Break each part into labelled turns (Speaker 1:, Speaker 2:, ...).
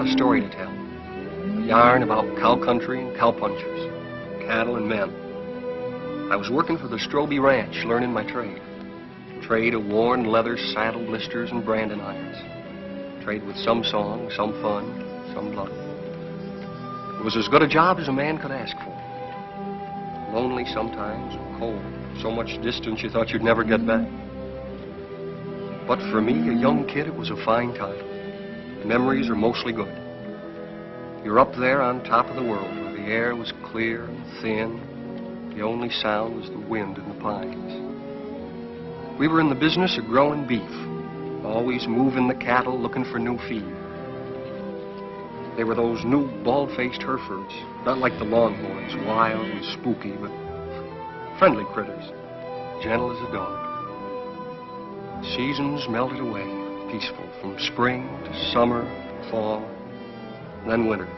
Speaker 1: got a story to tell. A yarn about cow country and cowpunchers, cattle and men. I was working for the Stroby Ranch, learning my trade. Trade of worn leather saddle blisters and branding irons. Trade with some song, some fun, some blood. It was as good a job as a man could ask for. Lonely sometimes, cold, so much distance you thought you'd never get back. But for me, a young kid, it was a fine time. The memories are mostly good. You're up there on top of the world where the air was clear and thin. The only sound was the wind in the pines. We were in the business of growing beef, always moving the cattle, looking for new feed. They were those new bald-faced Herefords, not like the Longhorns, wild and spooky, but friendly critters, gentle as a dog. Seasons melted away, peaceful, from spring to summer, fall, then winter.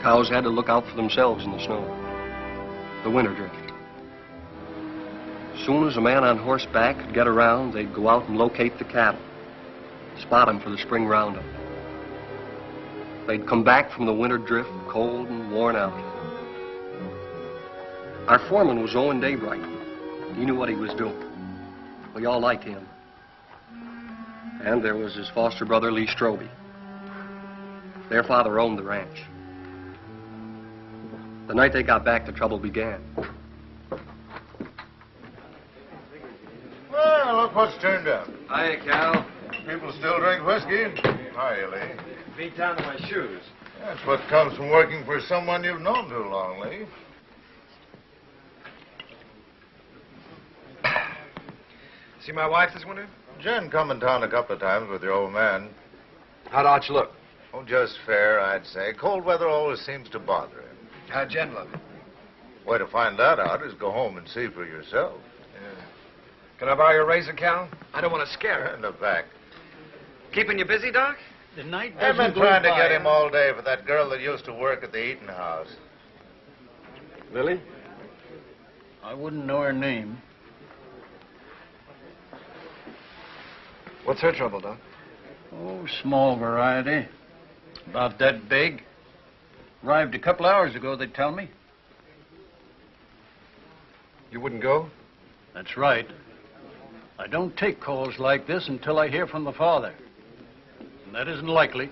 Speaker 1: Cows had to look out for themselves in the snow. The winter drift. As soon as a man on horseback could get around, they'd go out and locate the cattle, spot them for the spring roundup. They'd come back from the winter drift, cold and worn out. Our foreman was Owen Daybright. He knew what he was doing. We all liked him. And there was his foster brother, Lee Stroby. Their father owned the ranch. The night they got back, the trouble began.
Speaker 2: Well, look what's turned up.
Speaker 3: Hiya, Cal.
Speaker 2: People still drink whiskey. Hiya, Lee.
Speaker 3: Beat down to my shoes.
Speaker 2: That's what comes from working for someone you've known too long, Lee.
Speaker 3: See my wife this winter?
Speaker 2: Jen come in town a couple of times with your old man.
Speaker 3: How'd Arch look?
Speaker 2: Oh, just fair, I'd say. Cold weather always seems to bother him.
Speaker 3: How'd Jen look?
Speaker 2: Way to find that out is go home and see for yourself.
Speaker 3: Yeah. Can I borrow your razor, Cal? I don't want to scare her.
Speaker 2: In the back.
Speaker 3: Keeping you busy, Doc?
Speaker 4: The night
Speaker 2: I've
Speaker 4: doesn't
Speaker 2: been
Speaker 4: go
Speaker 2: trying to
Speaker 4: by.
Speaker 2: get him all day for that girl that used to work at the eating house.
Speaker 3: Lily?
Speaker 4: I wouldn't know her name.
Speaker 3: What's her trouble, Doc?
Speaker 4: Oh, small variety. About that big. Arrived a couple hours ago, they tell me.
Speaker 3: You wouldn't go?
Speaker 4: That's right. I don't take calls like this until I hear from the father. And that isn't likely.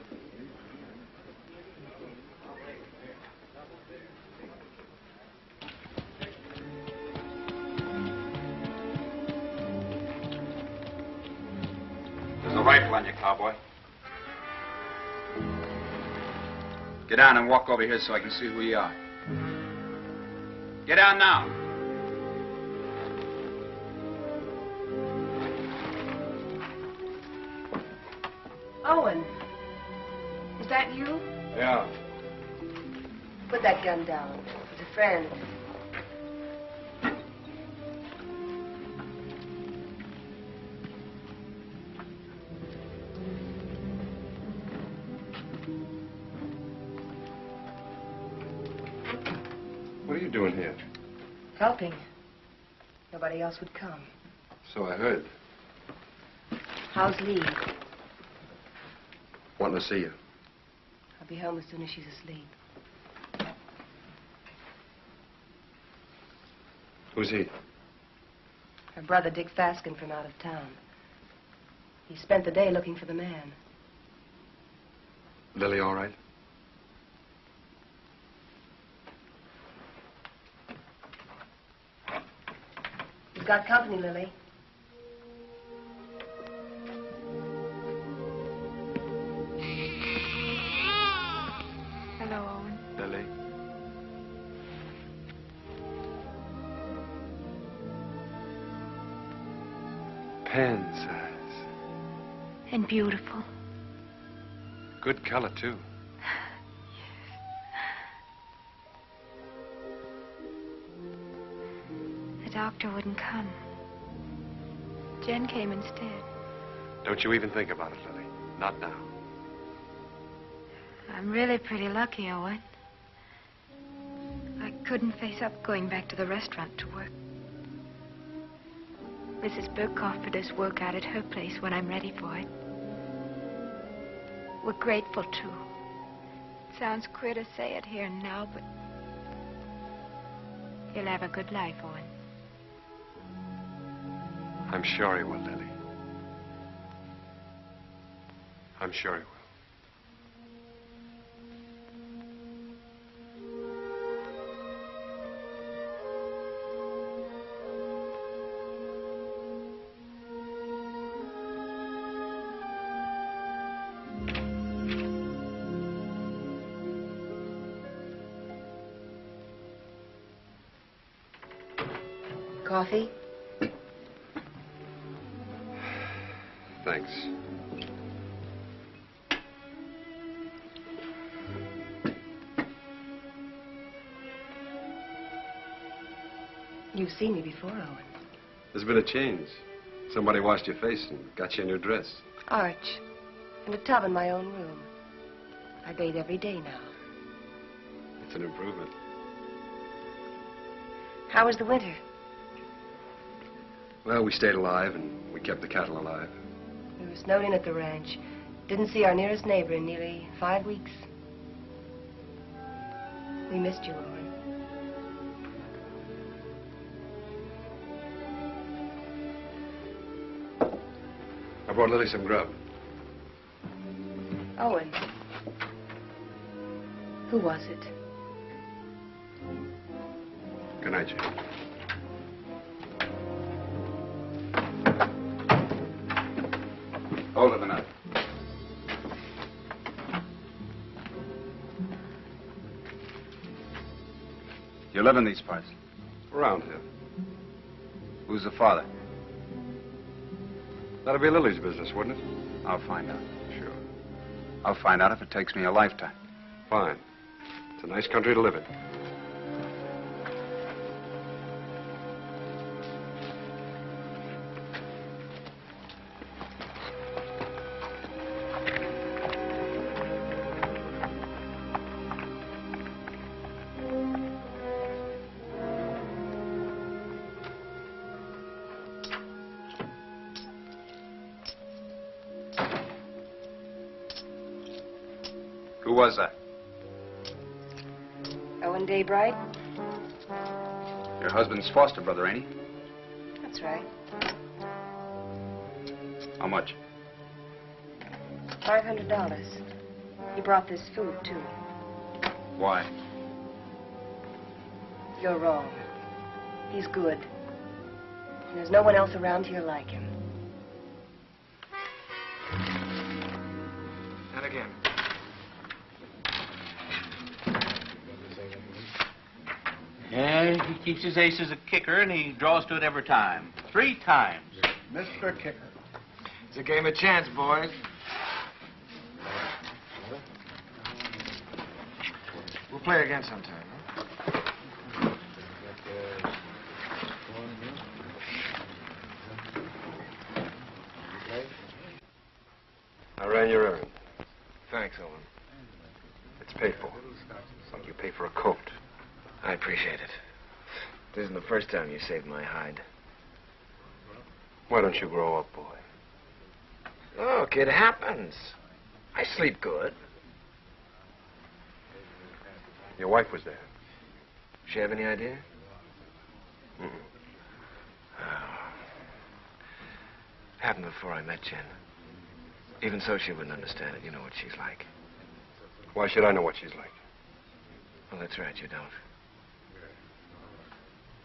Speaker 5: There's a rifle on you, cowboy. Get down and walk over here so I can see who you are. Get down now.
Speaker 6: Owen, is that you?
Speaker 3: Yeah.
Speaker 6: Put that gun down. It's a friend.
Speaker 3: What are you doing here?
Speaker 6: Helping. Nobody else would come.
Speaker 3: So I heard.
Speaker 6: How's Lee?
Speaker 3: Wanting to see you.
Speaker 6: I'll be home as soon as she's asleep.
Speaker 3: Who's he?
Speaker 6: Her brother, Dick Faskin, from out of town. He spent the day looking for the man.
Speaker 3: Lily all right?
Speaker 6: He's got company, Lily.
Speaker 7: Hello, Owen.
Speaker 3: Lily. Pen size.
Speaker 7: And beautiful.
Speaker 3: Good color, too.
Speaker 7: The doctor wouldn't come. Jen came instead.
Speaker 3: Don't you even think about it, Lily. Not now.
Speaker 7: I'm really pretty lucky, Owen. I couldn't face up going back to the restaurant to work. Mrs. Burke offered us work out at her place when I'm ready for it. We're grateful, too. Sounds queer to say it here and now, but he'll have a good life, Owen.
Speaker 8: I'm sure he will, Lily. I'm sure he will.
Speaker 6: Coffee?
Speaker 8: Thanks.
Speaker 6: You've seen me before, Owen.
Speaker 8: There's been a change. Somebody washed your face and got you a new dress.
Speaker 6: Arch. And a tub in my own room. I bathe every day now.
Speaker 8: It's an improvement.
Speaker 6: How was the winter?
Speaker 8: Well, we stayed alive and we kept the cattle alive.
Speaker 6: We were snowed in at the ranch. Didn't see our nearest neighbor in nearly 5 weeks. We missed you, Owen.
Speaker 8: I brought Lily some grub.
Speaker 6: Owen. Who was it?
Speaker 8: Good night, Jane.
Speaker 5: Hold it a minute. You live in these parts?
Speaker 8: Around here.
Speaker 5: Who's the father?
Speaker 8: That'll be Lily's business, wouldn't it?
Speaker 5: I'll find out.
Speaker 8: Sure.
Speaker 5: I'll find out if it takes me a lifetime.
Speaker 8: Fine. It's a nice country to live in.
Speaker 5: Who was that?
Speaker 6: Owen Daybright?
Speaker 5: Your husband's foster brother, ain't he?
Speaker 6: That's right.
Speaker 5: How much?
Speaker 6: $500. He brought this food, too.
Speaker 5: Why?
Speaker 6: You're wrong. He's good. And there's no one else around here like him.
Speaker 3: And again.
Speaker 9: Yeah, he keeps his ace as a kicker, and he draws to it every time. 3 times.
Speaker 3: Mr. Kicker. It's a game of chance, boys. We'll play again sometime, huh?
Speaker 8: I ran your errand.
Speaker 3: Thanks, Owen.
Speaker 8: It's paid for. Like you pay for a coat.
Speaker 3: I appreciate it. This isn't the first time you saved my hide.
Speaker 8: Why don't you grow up, boy?
Speaker 3: Look, it happens. I sleep good.
Speaker 8: Your wife was there.
Speaker 3: She have any idea?
Speaker 8: Mm-mm.
Speaker 3: Oh. Happened before I met Jen. Even so, she wouldn't understand it. You know what she's like.
Speaker 8: Why should I know what she's like?
Speaker 3: Well, that's right, you don't.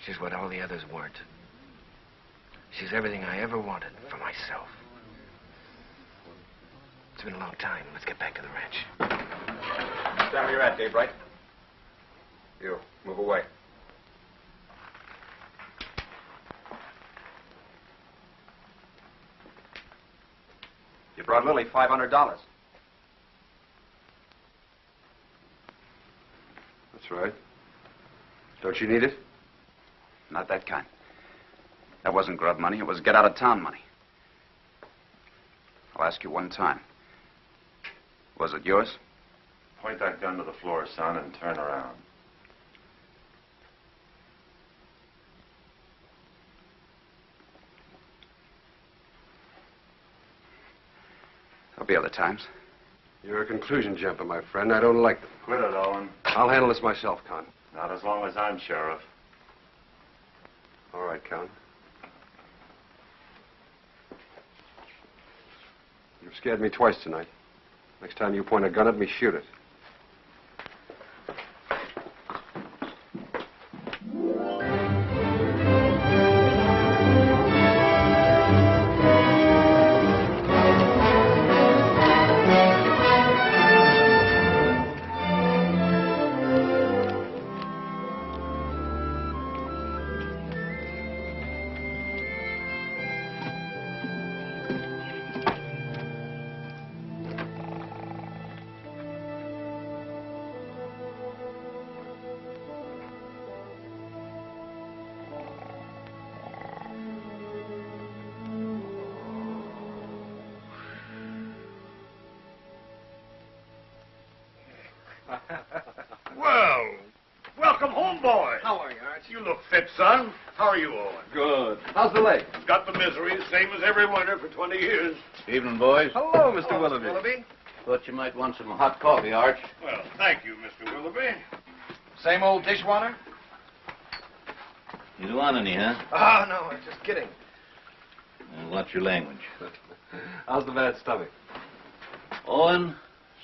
Speaker 3: She's what all the others weren't. She's everything I ever wanted for myself. It's been a long time. Let's get back to the ranch.
Speaker 5: Stand where you're at, Daybright. You, move away. You brought Lily $500.
Speaker 8: That's right. Don't you need it?
Speaker 5: Not that kind. That wasn't grub money. It was get-out-of-town money. I'll ask you one time. Was it yours?
Speaker 10: Point that gun to the floor, son, and turn around.
Speaker 5: There'll be other times.
Speaker 8: You're a conclusion jumper, my friend. I don't like them.
Speaker 10: Quit it, Owen.
Speaker 8: I'll handle this myself, Con.
Speaker 10: Not as long as I'm sheriff.
Speaker 8: All right, Con. You've scared me twice tonight. Next time you point a gun at me, shoot it.
Speaker 11: Well, welcome home, boy.
Speaker 1: How are you, Arch?
Speaker 11: You look fit, son. How are you, Owen?
Speaker 1: Good. How's the leg?
Speaker 11: Got the misery, same as every winter for 20 years.
Speaker 9: Evening, boys.
Speaker 1: Hello, Mr. Willoughby.
Speaker 9: Thought you might want some hot coffee, Arch.
Speaker 11: Well, thank you, Mr. Willoughby.
Speaker 1: Same old dishwater?
Speaker 9: You don't want any, huh?
Speaker 1: Oh, no, I'm just kidding.
Speaker 9: Watch your language.
Speaker 8: How's the bad stomach?
Speaker 9: Owen,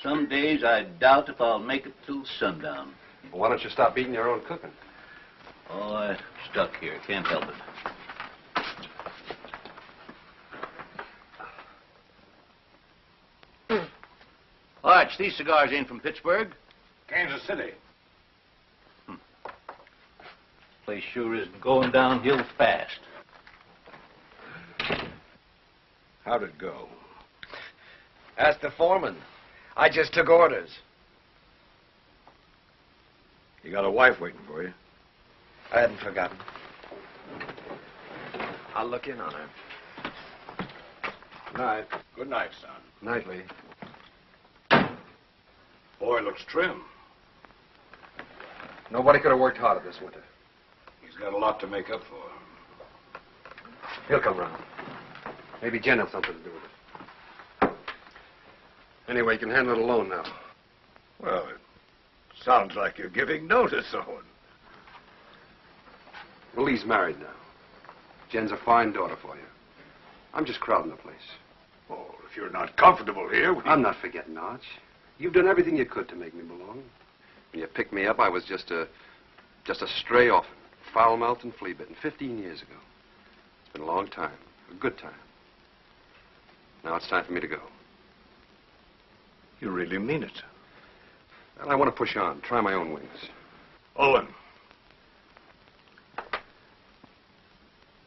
Speaker 9: some days I doubt if I'll make it till sundown.
Speaker 8: Well, why don't you stop eating your own cooking?
Speaker 9: Oh, I'm stuck here. Can't help it. Arch, these cigars ain't from Pittsburgh.
Speaker 11: Kansas City.
Speaker 9: Place sure is going downhill fast.
Speaker 11: How'd it go?
Speaker 3: Ask the foreman. I just took orders.
Speaker 11: You got a wife waiting for you.
Speaker 3: I hadn't forgotten. I'll look in on her.
Speaker 8: Night.
Speaker 11: Good night, son.
Speaker 8: Nightly.
Speaker 11: Boy looks trim.
Speaker 8: Nobody could have worked harder this winter.
Speaker 11: He's got a lot to make up for.
Speaker 8: He'll come round. Maybe Jen has something to do with it. Anyway, you can handle it alone now.
Speaker 11: Well, it sounds like you're giving notice, Owen.
Speaker 8: Well, Lee's married now. Jen's a fine daughter for you. I'm just crowding the place.
Speaker 11: Oh, if you're not comfortable here,
Speaker 8: I'm not forgetting, Arch. You've done everything you could to make me belong. When you picked me up, I was just a stray orphan, foul-mouthed and flea-bitten, 15 years ago. It's been a long time, a good time. Now it's time for me to go.
Speaker 11: You really mean it?
Speaker 8: Well, I want to push on, try my own wings.
Speaker 11: Owen.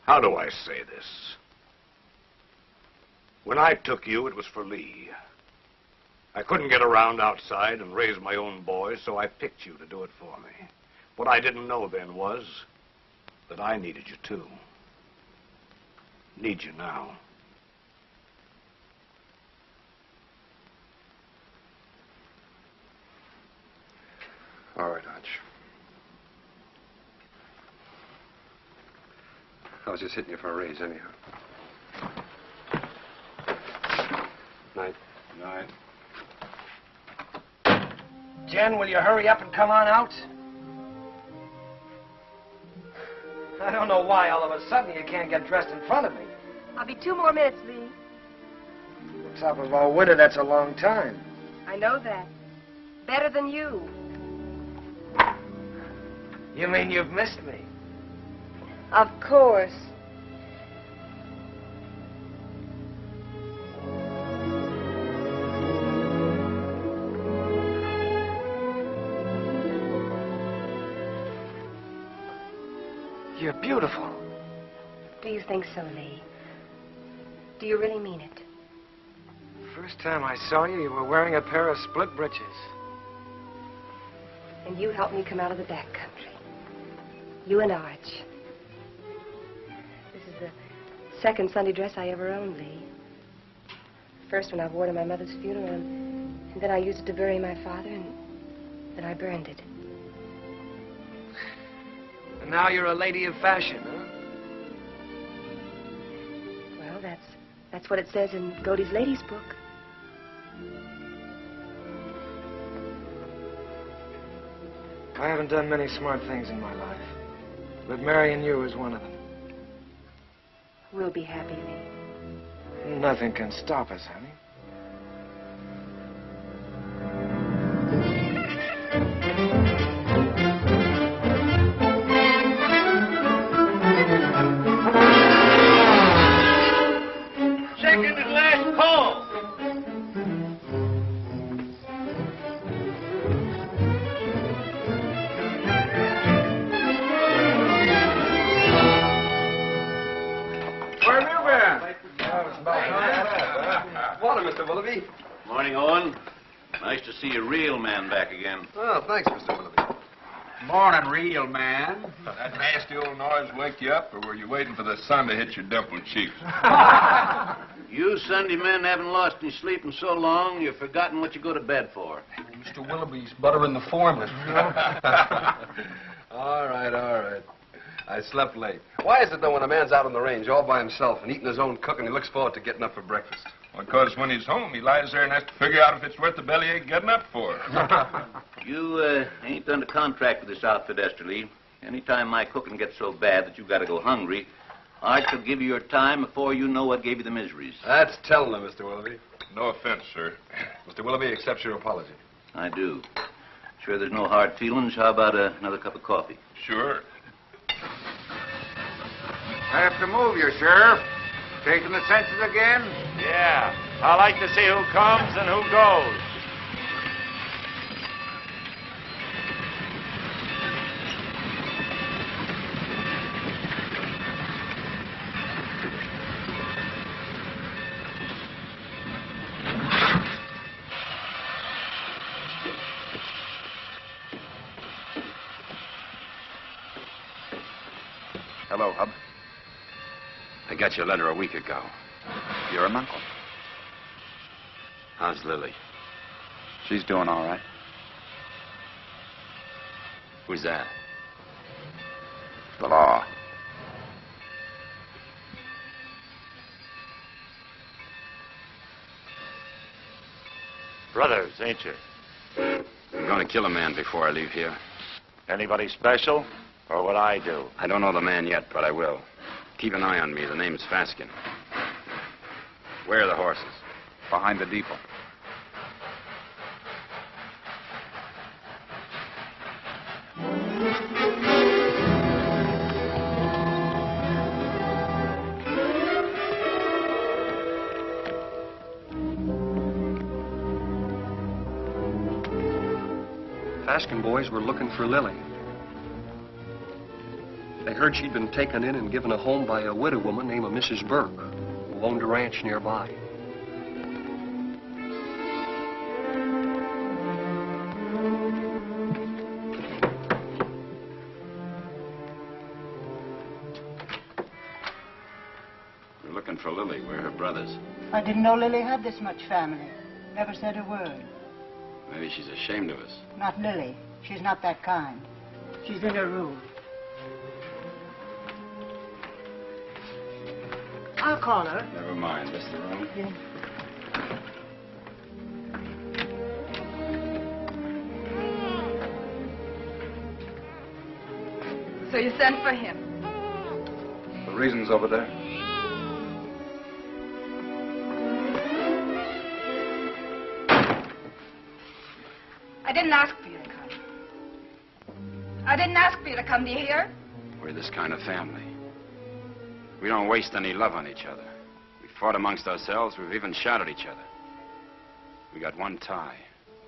Speaker 11: How do I say this? When I took you, it was for Lee. I couldn't get around outside and raise my own boys, so I picked you to do it for me. What I didn't know then was that I needed you too. Need you now.
Speaker 8: All right, Arch. I was just hitting you for a raise anyhow. Night.
Speaker 11: Night.
Speaker 3: Jen, will you hurry up and come on out? I don't know why all of a sudden you can't get dressed in front of me.
Speaker 6: I'll be 2 more minutes, Lee.
Speaker 3: Looks up of all winter, that's a long time.
Speaker 6: I know that. Better than you.
Speaker 3: You mean you've missed me?
Speaker 6: Of course.
Speaker 3: You're beautiful.
Speaker 6: Do you think so, Lee? Do you really mean it?
Speaker 3: First time I saw you, you were wearing a pair of split breeches.
Speaker 6: And you helped me come out of the back country. You and Arch. This is the second Sunday dress I ever owned, Lee. First one I wore to my mother's funeral, and then I used it to bury my father, and then I burned it.
Speaker 3: And now you're a lady of fashion, huh?
Speaker 6: Well, that's what it says in Godey's Ladies' Book.
Speaker 12: I haven't done many smart things in my life, but marrying you is one of them.
Speaker 6: We'll be happy, Lee.
Speaker 12: Nothing can stop us, honey.
Speaker 9: Second and last call. Where have you been?
Speaker 8: Morning, Mr. Willoughby.
Speaker 13: Morning, Owen. Nice to see a real man back again.
Speaker 8: Oh, thanks, Mr. Willoughby.
Speaker 5: Morning, real man. That nasty old noise wake you up, or were you waiting for the sun to hit your dimpled cheeks?
Speaker 13: You Sunday men haven't lost any sleep in so long, you've forgotten what you go to bed for.
Speaker 1: Mr. Willoughby's buttering the foreman.
Speaker 8: All right. I slept late. Why is it, though, when a man's out on the range all by himself and eating his own cook, and he looks forward to getting up for breakfast?
Speaker 5: Because when he's home, he lies there and has to figure out if it's worth the bellyache getting up for.
Speaker 13: You ain't under contract with this outfit, Esterly. Anytime my cooking gets so bad that you got to go hungry, I shall give you your time before you know what gave you the miseries.
Speaker 8: That's telling him, Mr. Willoughby.
Speaker 5: No offense, sir.
Speaker 8: Mr. Willoughby accepts your apology.
Speaker 13: I do. Sure there's no hard feelings. How about another cup of coffee?
Speaker 5: Sure.
Speaker 2: I have to move you, Sheriff. Taking the census again?
Speaker 11: Yeah. I like to see who comes and who goes.
Speaker 5: Hello, Hub.
Speaker 8: I got your letter a week ago.
Speaker 5: You're an uncle.
Speaker 8: How's Lily?
Speaker 5: She's doing all right.
Speaker 8: Who's that?
Speaker 5: The law.
Speaker 11: Brothers, ain't you?
Speaker 8: I'm going to kill a man before I leave here.
Speaker 11: Anybody special? Or what I do?
Speaker 8: I don't know the man yet, but I will. Keep an eye on me. The name's Faskin. Where are the horses?
Speaker 5: Behind the depot.
Speaker 1: Faskin boys were looking for Lily. They heard she'd been taken in and given a home by a widow woman named Mrs. Burke, who owned a ranch nearby.
Speaker 8: We're looking for Lily. We're her brothers.
Speaker 14: I didn't know Lily had this much family. Never said a word.
Speaker 8: Maybe she's ashamed of us.
Speaker 14: Not Lily. She's not that kind. She's in her room. I'll call her.
Speaker 8: Never mind. This the room?
Speaker 14: Yeah.
Speaker 7: So you sent for him?
Speaker 5: The reason's over there.
Speaker 7: I didn't ask for you to come. I didn't ask for you to come. Do you hear?
Speaker 8: We're this kind of family. We don't waste any love on each other. We fought amongst ourselves. We've even shot at each other. We got one tie.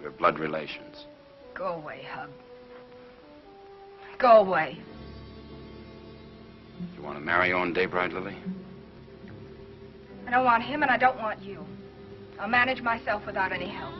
Speaker 8: We're blood relations.
Speaker 7: Go away, Hub. Go away.
Speaker 8: You want to marry Owen Daybright, Lily?
Speaker 7: I don't want him and I don't want you. I'll manage myself without any help.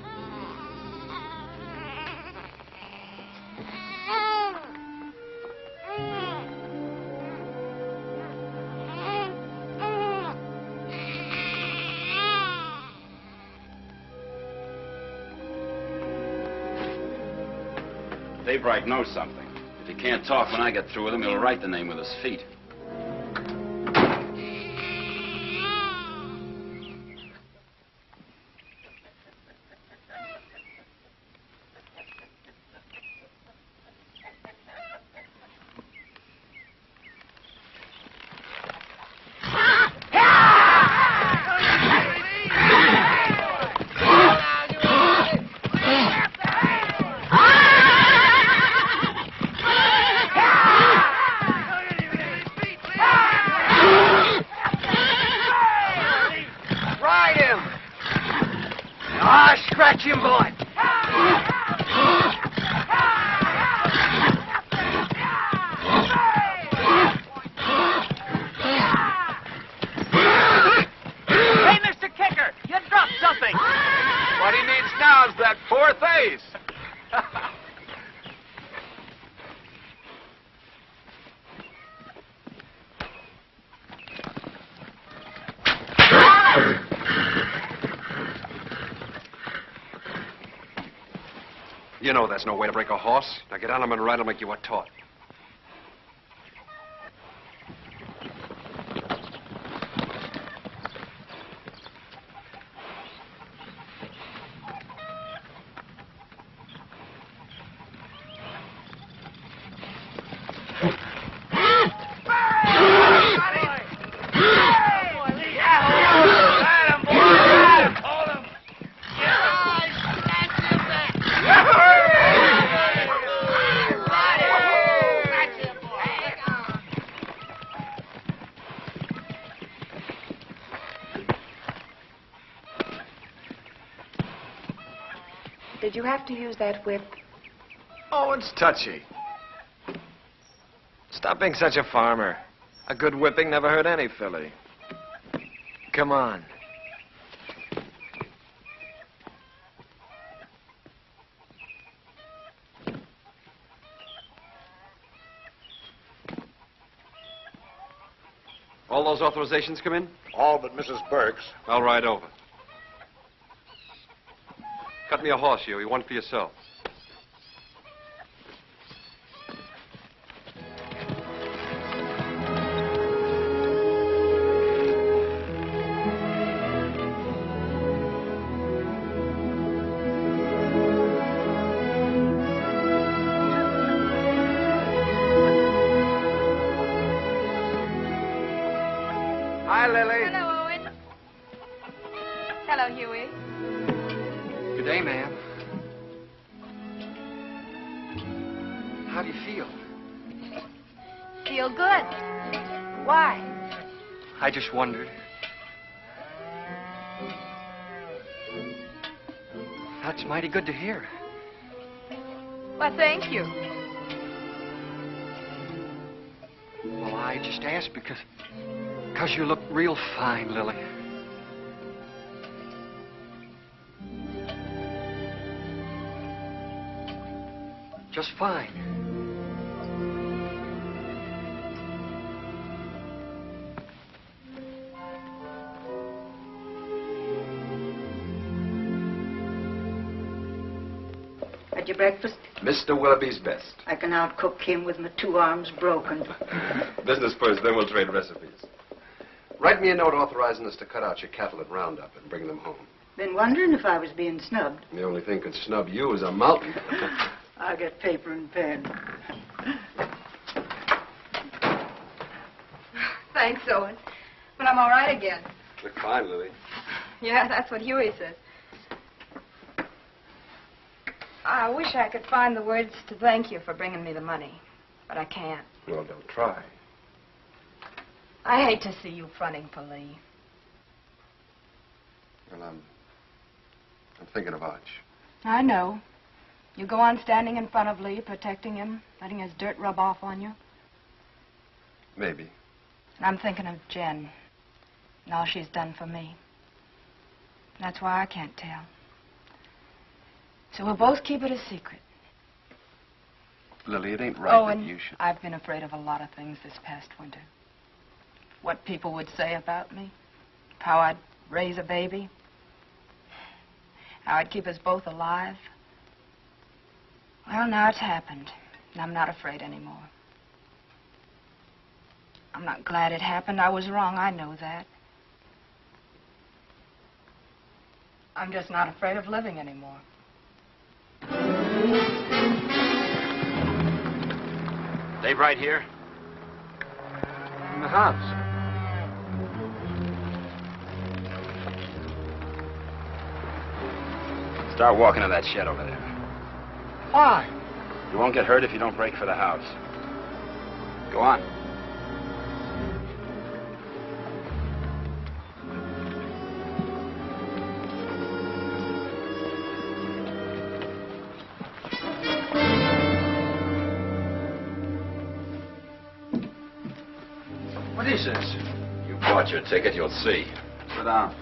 Speaker 8: Daybright knows something. If he can't talk when I get through with him, he'll write the name with his feet. You know that's no way to break a horse. Now get on him and ride him like you were taught.
Speaker 6: Did you have to use that whip?
Speaker 12: Oh, it's touchy. Stop being such a farmer. A good whipping never hurt any filly. Come on.
Speaker 8: All those authorizations come in?
Speaker 11: All but Mrs. Burke's.
Speaker 8: I'll ride over. Cut me a horse, Huey. One for yourself.
Speaker 12: Hi, Lily.
Speaker 7: Hello, Owen. Hello, Huey.
Speaker 1: Good day, ma'am. How do you feel?
Speaker 7: Feel good. Why?
Speaker 1: I just wondered. That's mighty good to hear.
Speaker 7: Well, thank you.
Speaker 1: Well, I just asked because you look real fine, Lily. Just fine.
Speaker 14: Had your breakfast?
Speaker 8: Mr. Willoughby's best.
Speaker 14: I can outcook him with my 2 arms broken.
Speaker 8: Business first, then we'll trade recipes. Write me a note authorizing us to cut out your cattle at Roundup and bring them home.
Speaker 14: Been wondering if I was being snubbed.
Speaker 8: The only thing could snub you is a mountain.
Speaker 14: I'll get paper and pen.
Speaker 7: Thanks, Owen. But I'm all right again.
Speaker 8: Look fine, Lily.
Speaker 7: Yeah, that's what Huey says. I wish I could find the words to thank you for bringing me the money, but I can't.
Speaker 8: Well, don't try.
Speaker 7: I hate to see you fronting for Lee.
Speaker 8: Well, I'm thinking of Arch.
Speaker 7: I know. You go on standing in front of Lee, protecting him, letting his dirt rub off on you.
Speaker 8: Maybe.
Speaker 7: And I'm thinking of Jen and all she's done for me. That's why I can't tell. So we'll both keep it a secret.
Speaker 8: Lily, it ain't right that
Speaker 7: and
Speaker 8: you should...
Speaker 7: I've been afraid of a lot of things this past winter. What people would say about me. How I'd raise a baby. How I'd keep us both alive. Well, now it's happened, and I'm not afraid anymore. I'm not glad it happened. I was wrong. I know that. I'm just not afraid of living anymore.
Speaker 8: Dave right here?
Speaker 12: In the house.
Speaker 15: Start walking to that shed over there.
Speaker 12: Why?
Speaker 15: You won't get hurt if you don't break for the house. Go on.
Speaker 12: What is this?
Speaker 8: You bought your ticket, you'll see.
Speaker 15: Sit down.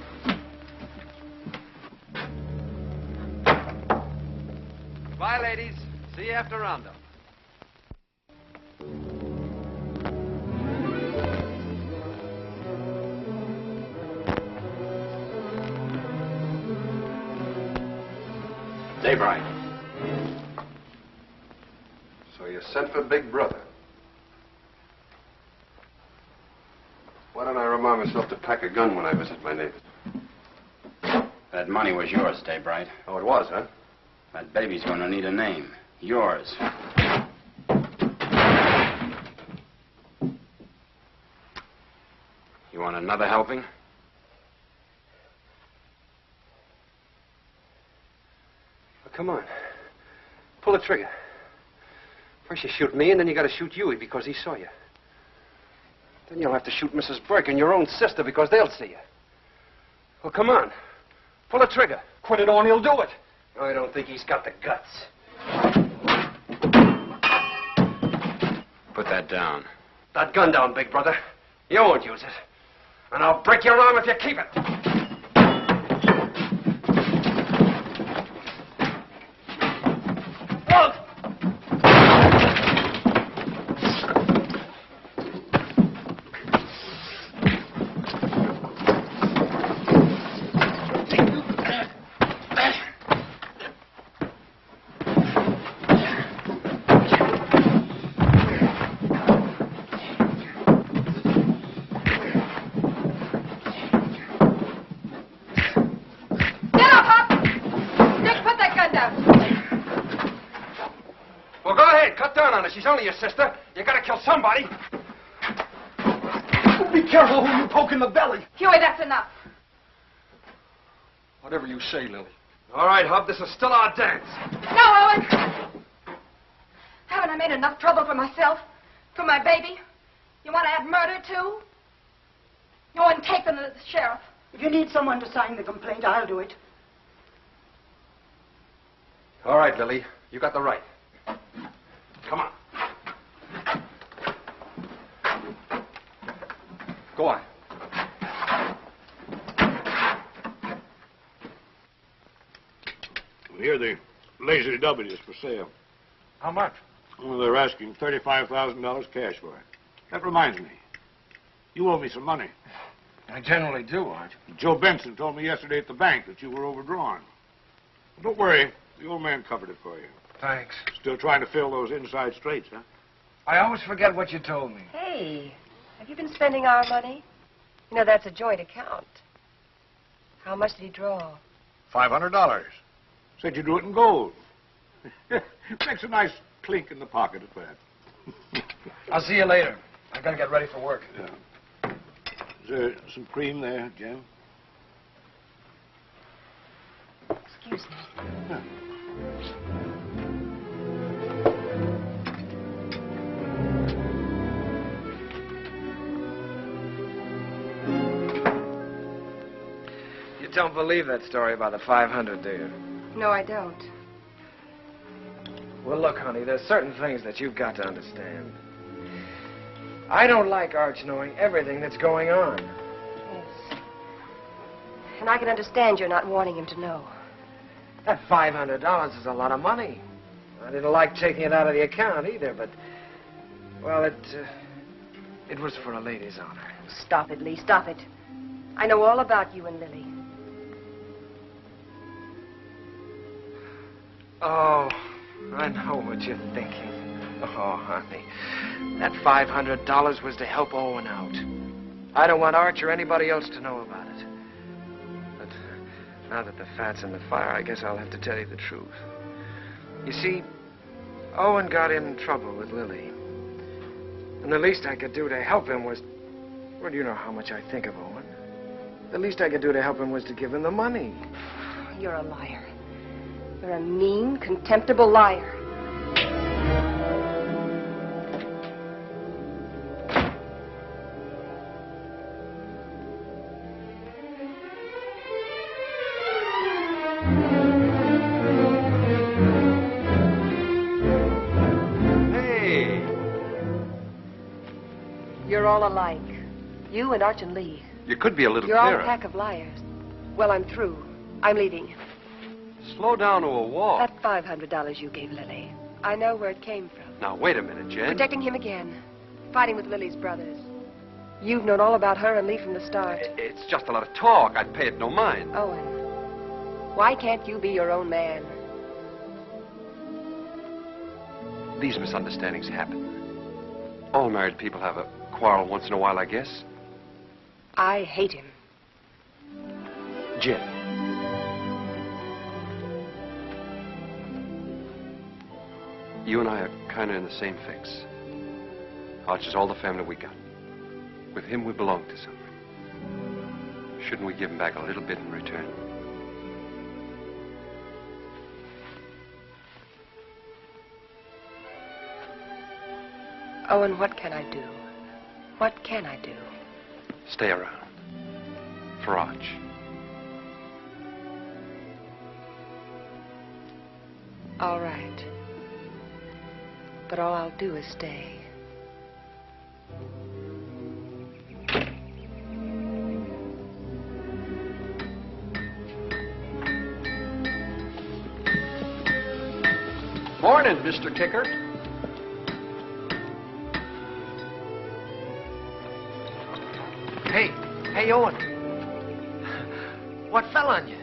Speaker 8: Bye, ladies. See you after Roundup.
Speaker 15: Dave Ryan.
Speaker 8: sent for Big Brother. Why don't I remind myself to pack a gun when I visit my neighbors?
Speaker 15: That money was yours, Daybright.
Speaker 8: Oh, it was, huh?
Speaker 15: That baby's going to need a name. Yours. You want another helping?
Speaker 8: Well, come on. Pull the trigger. First you shoot me, and then you got to shoot Huey because he saw you. Then you'll have to shoot Mrs. Burke and your own sister because they'll see you. Well, come on. Pull the trigger. Quit it, or he'll do it. I don't think he's got the guts.
Speaker 15: Put that down.
Speaker 8: That gun down, Big Brother. You won't use it. And I'll break your arm if you keep it. She's only your sister. You gotta kill somebody. Be careful who you poke in the belly.
Speaker 7: Huey, that's enough.
Speaker 1: Whatever you say, Lily.
Speaker 8: All right, Hub, this is still our dance.
Speaker 7: No, Owen! Haven't I made enough trouble for myself? For my baby? You want to add murder, too? Go and take them to the sheriff.
Speaker 14: If you need someone to sign the complaint, I'll do it.
Speaker 8: All right, Lily. You got the right. Come on. Go on.
Speaker 11: Here the Lazy W is for sale.
Speaker 12: How much?
Speaker 11: Well, they're asking $35,000 cash for it. That reminds me. You owe me some money.
Speaker 12: I generally do, Arch.
Speaker 11: Joe Benson told me yesterday at the bank that you were overdrawn. Well, don't worry. The old man covered it for you.
Speaker 12: Thanks.
Speaker 11: Still trying to fill those inside straights, huh?
Speaker 12: I always forget what you told me.
Speaker 6: Hey, have you been spending our money? You know, that's a joint account. How much did he draw?
Speaker 11: $500. Said you do it in gold. Makes a nice clink in the pocket at that.
Speaker 12: I'll see you later. I've got to get ready for work.
Speaker 11: Yeah. Is there some cream there, Jen?
Speaker 6: Excuse me.
Speaker 11: Yeah.
Speaker 12: You don't believe that story about the 500, do you?
Speaker 6: No, I don't.
Speaker 12: Well, look, honey, there's certain things that you've got to understand. I don't like Arch knowing everything that's going on.
Speaker 6: Yes. And I can understand you're not wanting him to know.
Speaker 12: That $500 is a lot of money. I didn't like taking it out of the account either, but, well, it was for a lady's honor.
Speaker 6: Stop it, Lee, stop it. I know all about you and Lily.
Speaker 12: Oh, I know what you're thinking. Oh, honey, that $500 was to help Owen out. I don't want Arch or anybody else to know about it. But now that the fat's in the fire, I guess I'll have to tell you the truth. You see, Owen got in trouble with Lily. And the least I could do to help him was... Well, you know how much I think of Owen. The least I could do to help him was to give him the money.
Speaker 6: You're a liar. You're a mean, contemptible liar.
Speaker 8: Hey!
Speaker 6: You're all alike. You and Arch and Lee.
Speaker 8: You could be a little
Speaker 6: You're all
Speaker 8: clearer.
Speaker 6: a pack of liars. Well, I'm through. I'm leaving.
Speaker 8: Slow down to a walk.
Speaker 6: That $500 you gave Lily, I know where it came from.
Speaker 8: Now, wait a minute, Jen.
Speaker 6: Protecting him again. Fighting with Lily's brothers. You've known all about her and Lee from the start.
Speaker 8: It's just a lot of talk. I'd pay it no mind.
Speaker 6: Owen, why can't you be your own man?
Speaker 8: these misunderstandings happen. All married people have a quarrel once in a while, I guess.
Speaker 6: I hate him.
Speaker 8: Jen. You and I are kind of in the same fix. Arch is all the family we got. With him, we belong to something. Shouldn't we give him back a little bit in return?
Speaker 6: Owen, what can I do? What can I do?
Speaker 8: Stay around. For Arch.
Speaker 6: All right. But all I'll do is stay.
Speaker 4: Morning, Mr. Kicker.
Speaker 12: Hey, Owen. What fell on you?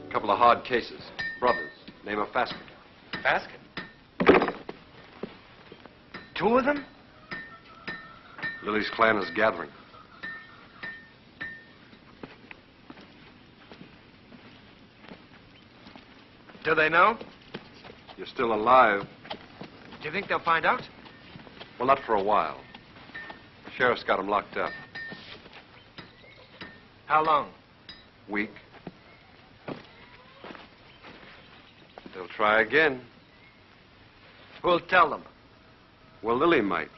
Speaker 8: A couple of hard cases. Brothers. Name of Fasken.
Speaker 12: Fasken? Two of them?
Speaker 8: Lily's clan is gathering.
Speaker 12: Do they know?
Speaker 8: You're still alive.
Speaker 12: Do you think they'll find out?
Speaker 8: Well, not for a while. The sheriff's got them locked up.
Speaker 12: How long?
Speaker 8: Week. They'll try again.
Speaker 12: Who'll tell them?
Speaker 8: Well, Lily might.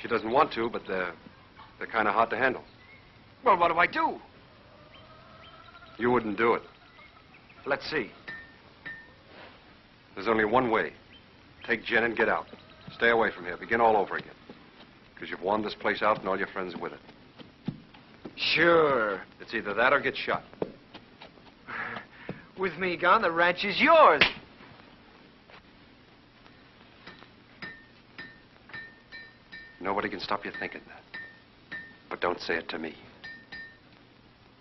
Speaker 8: She doesn't want to, but they're kind of hard to handle.
Speaker 12: Well, what do I do?
Speaker 8: You wouldn't do it.
Speaker 12: Let's see.
Speaker 8: There's only one way. Take Jen and get out. Stay away from here. Begin all over again. Because you've won this place out and all your friends with it.
Speaker 12: Sure.
Speaker 8: It's either that or get shot.
Speaker 12: With me gone, the ranch is yours.
Speaker 8: Nobody can stop you thinking that. But don't say it to me.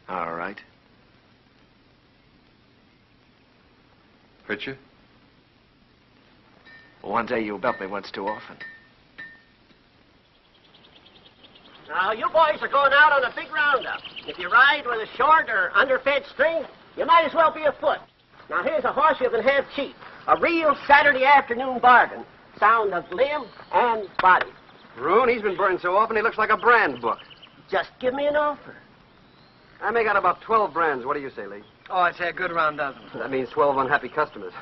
Speaker 12: All right.
Speaker 8: Hurt you?
Speaker 12: One day you'll belt me once too often.
Speaker 16: Now, you boys are going out on a big roundup. If you ride with a short or underfed string, you might as well be afoot. Now, here's a horse you can have cheap. A real Saturday afternoon bargain. Sound of limb and body.
Speaker 17: Roon, he's been burned so often he looks like a brand book.
Speaker 16: Just give me an offer.
Speaker 17: I make out about 12 brands. What do you say, Lee?
Speaker 12: Oh, I'd say a good round dozen.
Speaker 17: That means 12 unhappy customers.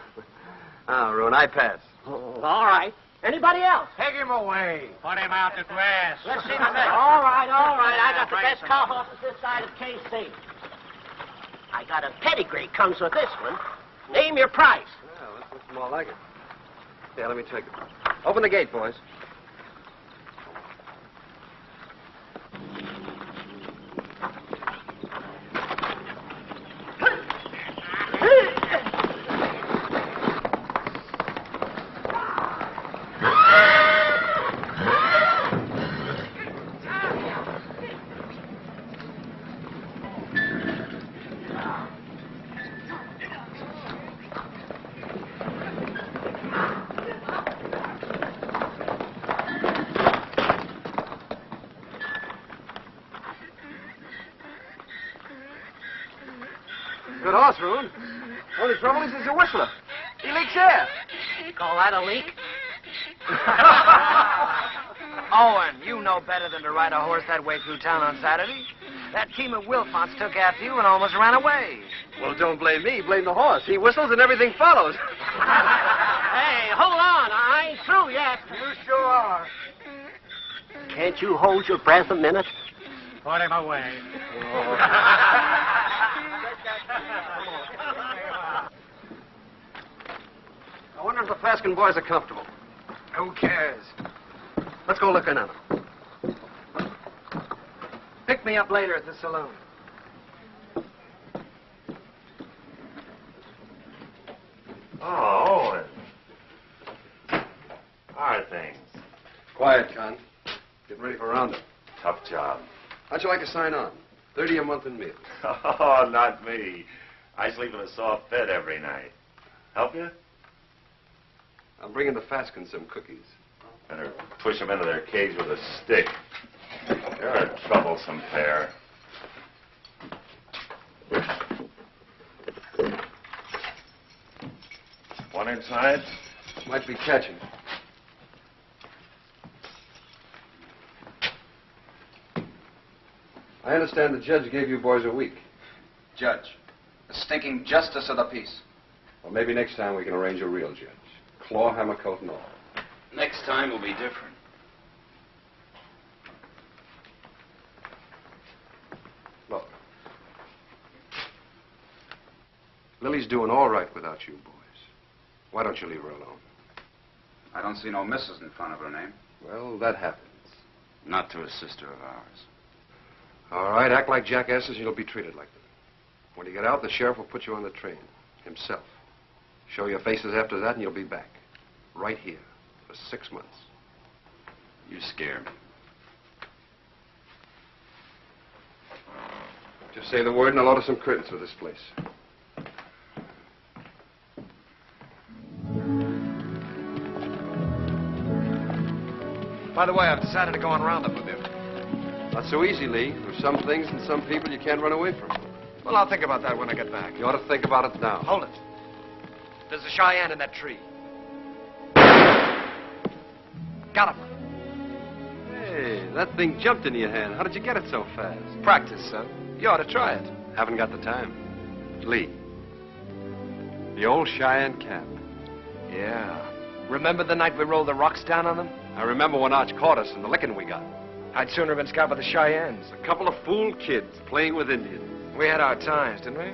Speaker 17: Roon, I pass.
Speaker 16: Oh, all right. Anybody else?
Speaker 12: Take him away.
Speaker 9: Put him out to grass.
Speaker 16: Let's see the next. All right. I got the best cow horses this side of KC. I got a pedigree comes with this one. Name your price.
Speaker 17: Well, this looks more like it. Yeah, let me take it. Open the gate, boys. Good horse, Roon. Only trouble is he's a whistler. He leaks air.
Speaker 16: Call that a leak?
Speaker 12: Owen, you know better than to ride a horse that way through town on Saturday. That team of Wilfonts took after you and almost ran away.
Speaker 17: Well, don't blame me. Blame the horse. He whistles and everything follows.
Speaker 16: Hey, hold on. I ain't through yet.
Speaker 12: You sure are.
Speaker 16: Can't you hold your breath a minute?
Speaker 9: Put him away.
Speaker 17: I wonder if the Fasken boys are comfortable.
Speaker 12: Who cares?
Speaker 17: Let's go look in on them.
Speaker 12: Pick me up later at the saloon.
Speaker 10: Oh, Owen. How are things?
Speaker 8: Quiet, Con. Getting ready for roundup.
Speaker 10: Tough job.
Speaker 8: How'd you like to sign on? 30 a month in meals.
Speaker 10: Oh, not me. I sleep in a soft bed every night. Help you?
Speaker 8: I'm bringing the Faskins some cookies.
Speaker 10: Better push them into their cage with a stick. They're a troublesome pair. One inside?
Speaker 8: Might be catching. I understand the judge gave you boys a week.
Speaker 17: Judge, the stinking justice of the peace.
Speaker 8: Well, maybe next time we can arrange a real judge. Claw, hammer, coat, and all.
Speaker 15: Next time will be different.
Speaker 8: Look. Lily's doing all right without you boys. Why don't you leave her alone?
Speaker 15: I don't see no missus in front of her name.
Speaker 8: Well, that happens.
Speaker 15: Not to a sister of ours.
Speaker 8: All right, act like jackasses and you'll be treated like them. When you get out, the sheriff will put you on the train. Himself. Show your faces after that and you'll be back. Right here. For 6 months.
Speaker 15: You scare me.
Speaker 8: Just say the word and I'll order some curtains for this place.
Speaker 12: By the way, I've decided to go on roundup with you.
Speaker 8: Not so easy, Lee. There's some things and some people you can't run away from.
Speaker 12: Well, I'll think about that when I get back.
Speaker 8: You ought to think about it now.
Speaker 12: Hold it. There's a Cheyenne in that tree. Got him.
Speaker 8: Hey, that thing jumped into your hand. How did you get it so fast?
Speaker 12: Practice, son. You ought to try it.
Speaker 8: Haven't got the time. Lee. The old Cheyenne cap.
Speaker 12: Yeah. Remember the night we rolled the rocks down on them?
Speaker 8: I remember when Arch caught us and the licking we got.
Speaker 12: I'd sooner have been scalped by the Cheyennes.
Speaker 8: A couple of fool kids playing with Indians.
Speaker 12: We had our times, didn't we?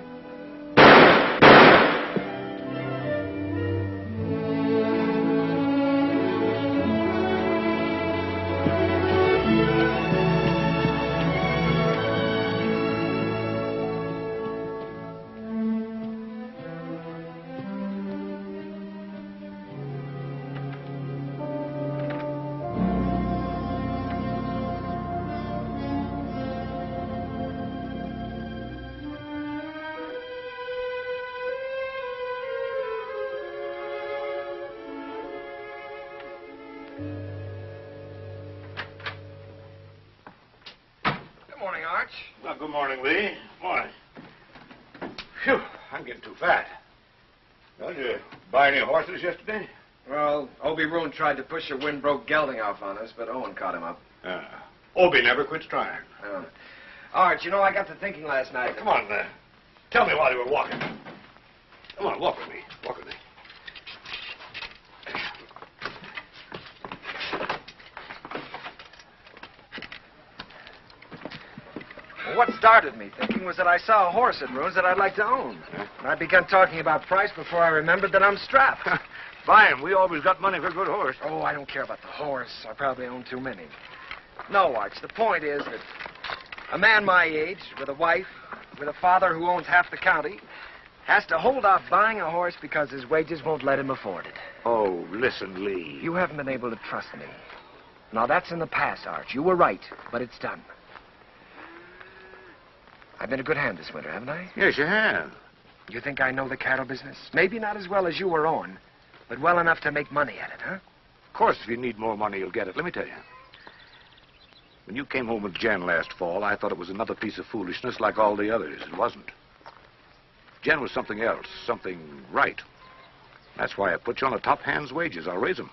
Speaker 11: Well, good morning, Lee. Morning. Phew, I'm getting too fat. Well, did you buy any horses yesterday?
Speaker 12: Well, Obie Roon tried to push a wind-broke gelding off on us, but Owen caught him up.
Speaker 11: Obie never quits trying.
Speaker 12: Arch, you know, I got to thinking last night.
Speaker 11: Come on, tell me while you were walking. Come on, walk with me. Walk with me.
Speaker 12: What started me thinking was that I saw a horse at Roon's that I'd like to own. And I began talking about price before I remembered that I'm strapped.
Speaker 11: Buy him. We always got money for a good horse.
Speaker 12: Oh, I don't care about the horse. I probably own too many. No, Arch, the point is that a man my age, with a wife, with a father who owns half the county, has to hold off buying a horse because his wages won't let him afford it.
Speaker 11: Oh, listen, Lee.
Speaker 12: You haven't been able to trust me. Now, that's in the past, Arch. You were right, but it's done. I've been a good hand this winter, haven't I?
Speaker 11: Yes, you have.
Speaker 12: You think I know the cattle business? Maybe not as well as you or Owen, but well enough to make money at it, huh?
Speaker 11: Of course, if you need more money, you'll get it. Let me tell you. When you came home with Jen last fall, I thought it was another piece of foolishness like all the others. It wasn't. Jen was something else, something right. That's why I put you on a top hand's wages. I'll raise them.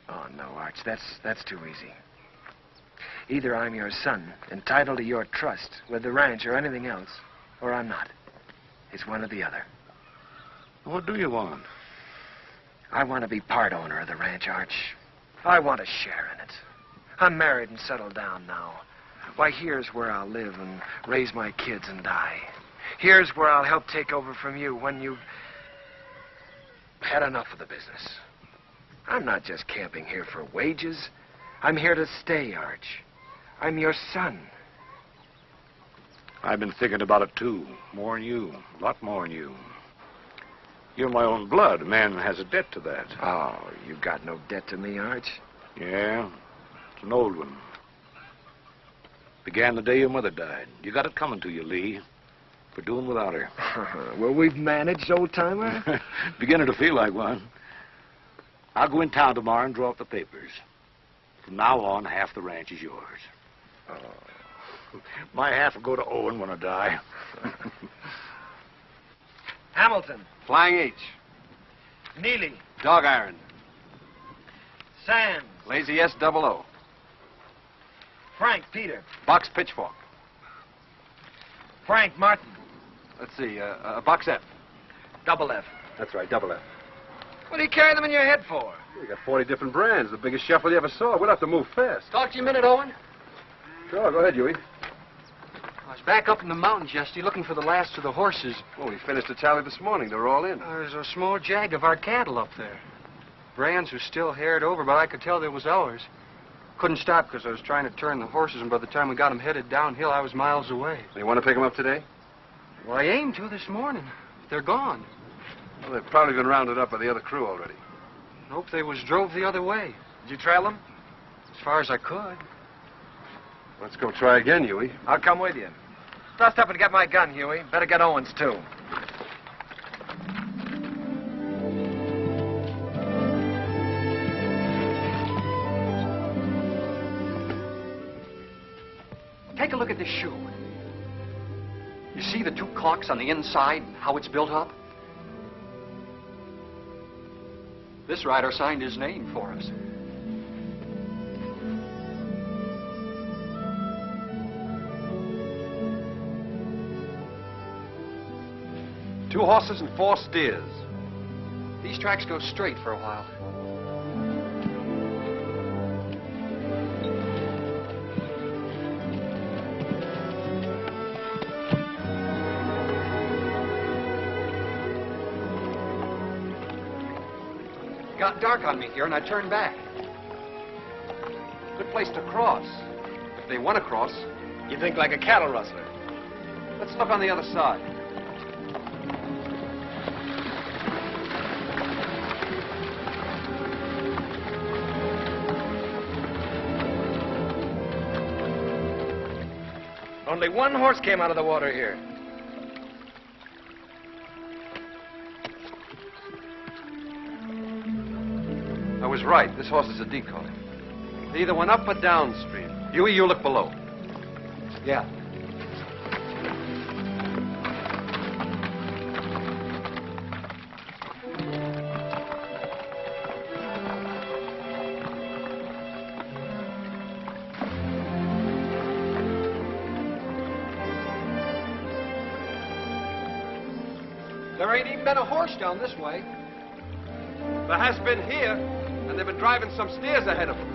Speaker 12: Oh, no, Arch, that's too easy. Either I'm your son, entitled to your trust with the ranch or anything else, or I'm not. It's one or the other.
Speaker 11: What do you want?
Speaker 12: I want to be part owner of the ranch, Arch. I want a share in it. I'm married and settled down now. Why, here's where I'll live and raise my kids and die. Here's where I'll help take over from you when you've had enough of the business. I'm not just camping here for wages. I'm here to stay, Arch. I'm your son.
Speaker 11: I've been thinking about it, too. More than you. A lot more than you. You're my own blood. A man has a debt to that.
Speaker 12: Oh, you got no debt to me, Arch.
Speaker 11: Yeah, it's an old one. Began the day your mother died. You got it coming to you, Lee, for doing without her.
Speaker 12: Well, we've managed, old-timer.
Speaker 11: Beginning to feel like one. I'll go in town tomorrow and draw up the papers. From now on, half the ranch is yours. Oh. My half will go to Owen when I die.
Speaker 12: Hamilton.
Speaker 8: Flying H.
Speaker 12: Neely.
Speaker 8: Dog Iron.
Speaker 12: Sands.
Speaker 8: Lazy S-00.
Speaker 12: Frank Peter.
Speaker 8: Box Pitchfork.
Speaker 12: Frank Martin.
Speaker 8: Let's see, Box F.
Speaker 12: Double F.
Speaker 8: That's right, double F.
Speaker 12: What do you carry them in your head for?
Speaker 8: We got 40 different brands. The biggest shuffle you ever saw. We'll have to move fast.
Speaker 12: Talk to you a minute, Owen.
Speaker 8: Sure, go ahead, Huey.
Speaker 1: I was back up in the mountains yesterday looking for the last of the horses.
Speaker 8: Well, we finished the tally this morning. They're all in.
Speaker 1: There's a small jag of our cattle up there. Brands was still haired over, but I could tell they was ours. Couldn't stop because I was trying to turn the horses, and by the time we got them headed downhill, I was miles away.
Speaker 8: You want to pick them up today?
Speaker 1: Well, I aimed to this morning. They're gone.
Speaker 8: Well, they've probably been rounded up by the other crew already.
Speaker 1: Nope, they was drove the other way.
Speaker 12: Did you trail them?
Speaker 1: As far as I could.
Speaker 8: Let's go try again, Huey.
Speaker 12: I'll come with you. Stuffed up and get my gun, Huey. Better get Owen's, too.
Speaker 1: Take a look at this shoe. You see the two caulks on the inside and how it's built up? This rider signed his name for us.
Speaker 8: Two horses and 4 steers.
Speaker 1: These tracks go straight for a while. It got dark on me here, and I turned back. Good place to cross. If they want to cross.
Speaker 12: You think like a cattle rustler.
Speaker 1: Let's look on the other side.
Speaker 12: Only one horse came out of the water here.
Speaker 8: I was right. This horse is a decoy. They either went up or downstream. Huey, you look below.
Speaker 1: Yeah. There ain't even been a horse down this way.
Speaker 8: There has been here, and they've been driving some steers ahead of them.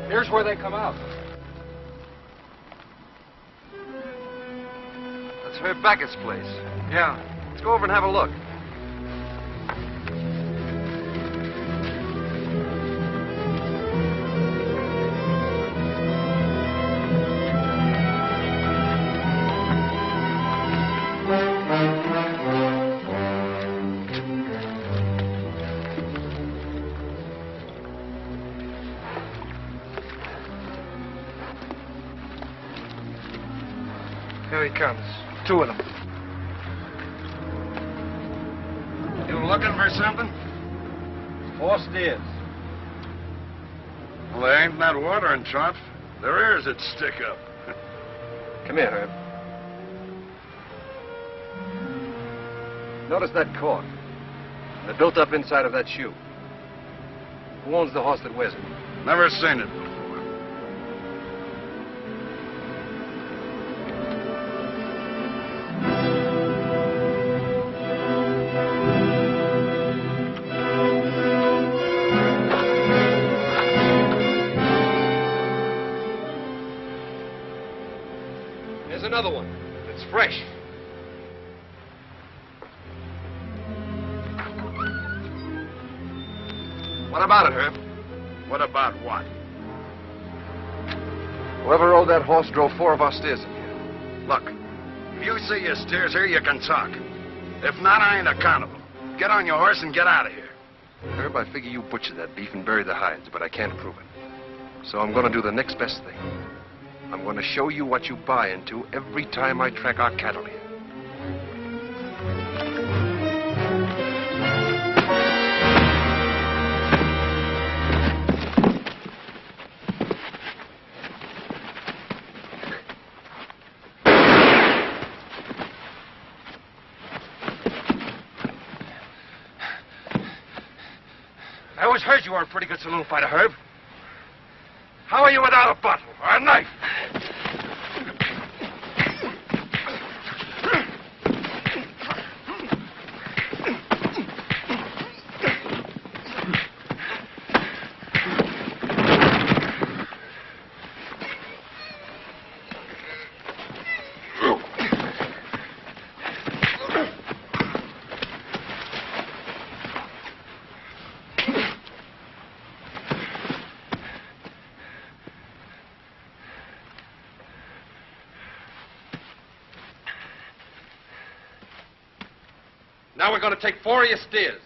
Speaker 1: Here's where they come out.
Speaker 8: That's Herb Beckett's place.
Speaker 12: Yeah.
Speaker 8: Let's go over and have a look.
Speaker 12: Here he comes. 2 of them.
Speaker 11: You looking for something?
Speaker 8: 4 steers.
Speaker 11: Well, there ain't that water in trough. Their ears that stick up.
Speaker 8: Come here, Herb. Notice that cork. They're built up inside of that shoe. Who owns the horse that wears it?
Speaker 11: Never seen it before.
Speaker 8: Here's another one. It's fresh. What about it, Herb?
Speaker 11: What about what?
Speaker 8: Whoever rode that horse drove 4 of our steers in here.
Speaker 11: Look, if you see your steers here, you can talk. If not, I ain't accountable.
Speaker 15: get on your horse and get out of here.
Speaker 8: Herb, I figure you butchered that beef and buried the hides, but I can't prove it. So I'm going to do the next best thing. I'm going to show you what you buy into every time I track our cattle here.
Speaker 15: I always heard you were a pretty good saloon fighter, Herb. How are you without a bottle or a knife?
Speaker 8: Now we're going to take 4 of your steers.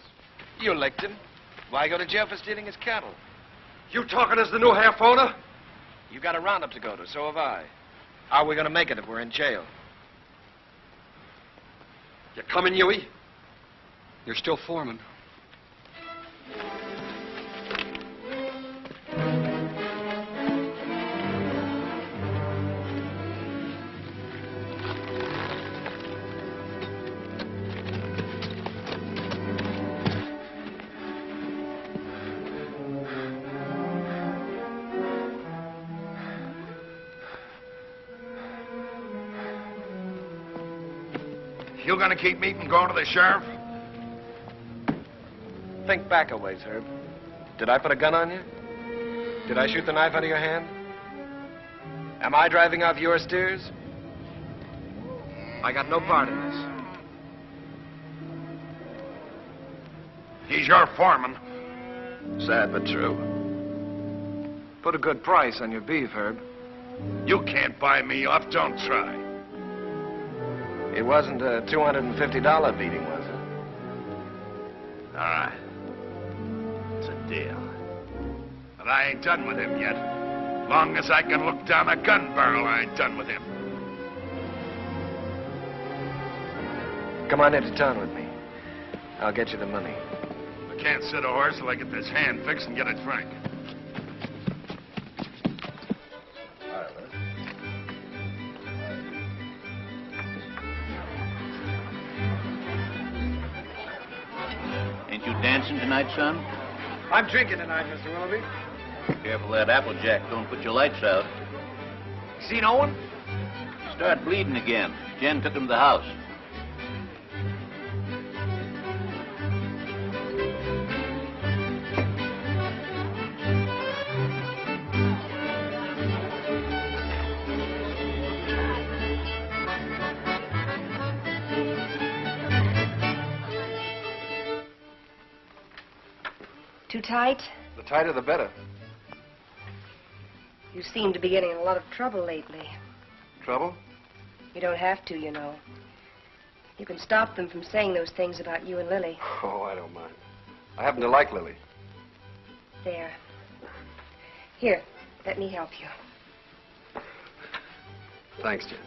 Speaker 12: You licked him. Why go to jail for stealing his cattle?
Speaker 8: You talking as the new half owner?
Speaker 12: You got a roundup to go to, so have I. How are we going to make it if we're in jail?
Speaker 8: You coming, Huey?
Speaker 1: You're still foreman.
Speaker 15: You gonna keep me from going to the sheriff?
Speaker 12: Think back a ways, Herb. Did I put a gun on you? Did I shoot the knife out of your hand? Am I driving off your steers? I got no part in this.
Speaker 15: He's your foreman.
Speaker 12: Sad but true. Put a good price on your beef, Herb.
Speaker 15: You can't buy me off, don't try.
Speaker 12: It wasn't a $250 beating, was it?
Speaker 15: All right. It's a deal. But I ain't done with him yet. Long as I can look down a gun barrel, I ain't done with him.
Speaker 12: Come on into town with me. I'll get you the money.
Speaker 15: I can't sit a horse till I get this hand fixed and get it frank.
Speaker 13: Ain't you dancing tonight, son?
Speaker 17: I'm drinking tonight, Mr. Willoughby.
Speaker 13: Careful that Applejack don't put your lights out.
Speaker 17: Seen Owen?
Speaker 13: Start bleeding again. Jen took him to the house.
Speaker 6: Too tight?
Speaker 8: The tighter, the better.
Speaker 6: You seem to be getting in a lot of trouble lately.
Speaker 8: Trouble?
Speaker 6: You don't have to, you know. You can stop them from saying those things about you and Lily.
Speaker 8: Oh, I don't mind. I happen to like Lily.
Speaker 6: There. Here, let me help you.
Speaker 8: Thanks, Jen.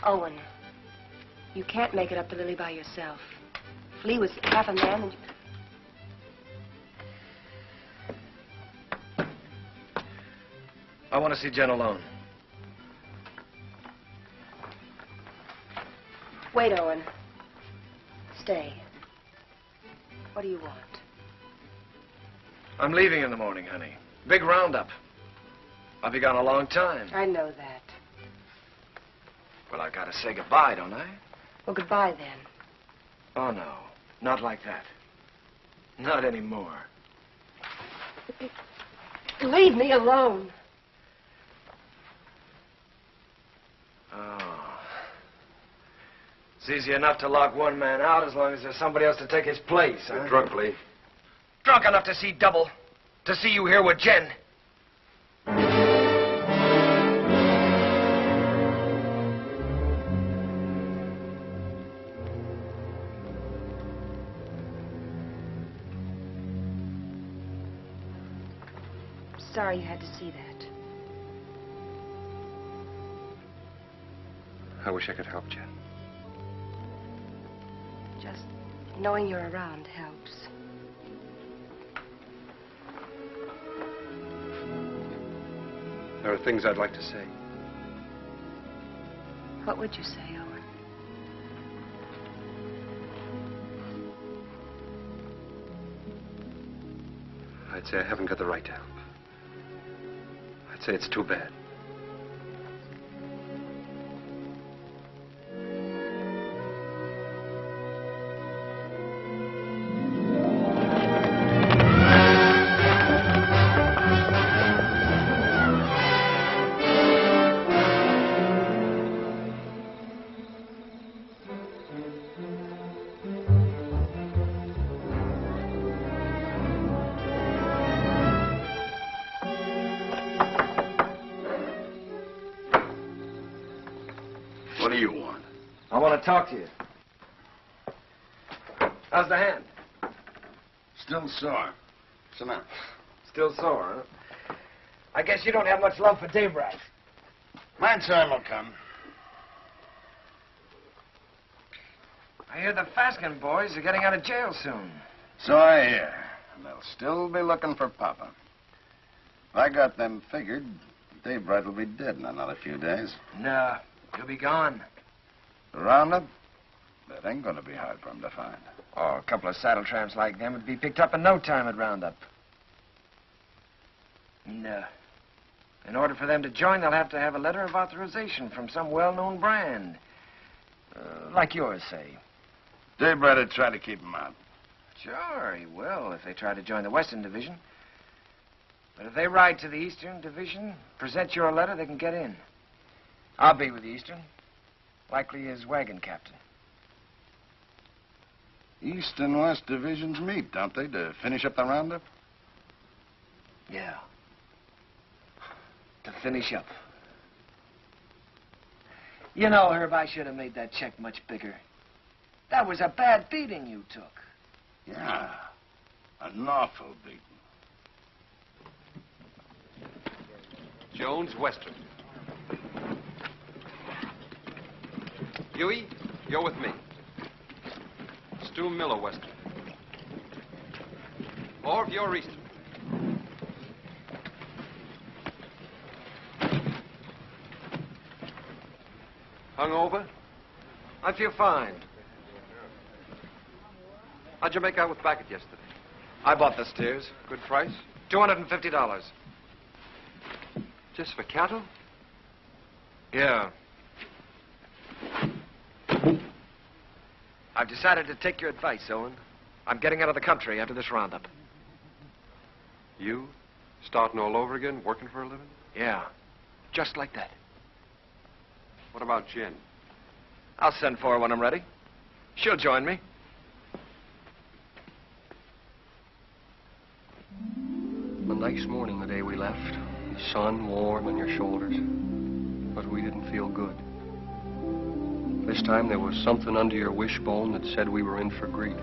Speaker 6: Owen, you can't make it up to Lily by yourself. If Lee was half a man and...
Speaker 12: I want to see Jen alone.
Speaker 6: Wait, Owen. Stay. What do you want?
Speaker 12: I'm leaving in the morning, honey. Big roundup. I'll be gone a long time.
Speaker 6: I know that.
Speaker 12: Well, I've got to say goodbye, don't I?
Speaker 6: Well, goodbye, then.
Speaker 12: Oh, no. Not like that. Not anymore.
Speaker 6: Leave me alone.
Speaker 12: Oh. It's easy enough to lock one man out as long as there's somebody else to take his place, huh?
Speaker 8: Drunk, Lee.
Speaker 12: Drunk enough to see double. To see you here with Jen.
Speaker 6: sorry you had to see that.
Speaker 8: I wish I could help, Jen.
Speaker 6: Just knowing you're around helps.
Speaker 8: There are things I'd like to say.
Speaker 6: What would you say, Owen?
Speaker 8: I'd say I haven't got the right to help. I'd say it's too bad.
Speaker 15: What do you want?
Speaker 12: I want to talk to you. How's the hand?
Speaker 15: Still sore. Sit down.
Speaker 12: Still sore, huh? I guess you don't have much love for Daybright.
Speaker 15: My time will come.
Speaker 12: I hear the Faskin boys are getting out of jail soon.
Speaker 15: So I hear. And they'll still be looking for Papa. If I got them figured, Daybright will be dead in another few days.
Speaker 12: No, he'll be gone.
Speaker 15: The roundup? That ain't gonna be hard for him to find.
Speaker 12: Oh, a couple of saddle tramps like them would be picked up in no time at roundup. No. In order for them to join, they'll have to have a letter of authorization from some well-known brand. Like yours, say.
Speaker 15: Daybright would try to keep him out.
Speaker 12: Sure, he will if they try to join the Western Division. But if they ride to the Eastern Division, present your letter, they can get in. I'll be with the Eastern. Likely as wagon captain.
Speaker 15: East and West divisions meet, don't they, to finish up the roundup?
Speaker 12: Yeah. To finish up. You know, Herb, I should have made that check much bigger. That was a bad beating you took.
Speaker 15: Yeah. An awful beating.
Speaker 8: Jones, Western. Huey, you're with me. Stu Miller, Western. Orv, you're Eastern. Hungover?
Speaker 12: I feel fine.
Speaker 8: How'd you make out with Backett yesterday?
Speaker 12: I bought the steers.
Speaker 8: Good price?
Speaker 12: $250.
Speaker 8: Just for cattle?
Speaker 12: Yeah. I've decided to take your advice, Owen. I'm getting out of the country after this roundup.
Speaker 8: You? Starting all over again, working for a living?
Speaker 12: Yeah. Just like that.
Speaker 8: What about Jen?
Speaker 12: I'll send for her when I'm ready. She'll join me.
Speaker 1: A nice morning the day we left. The sun warm on your shoulders. But we didn't feel good. This time there was something under your wishbone that said we were in for grief.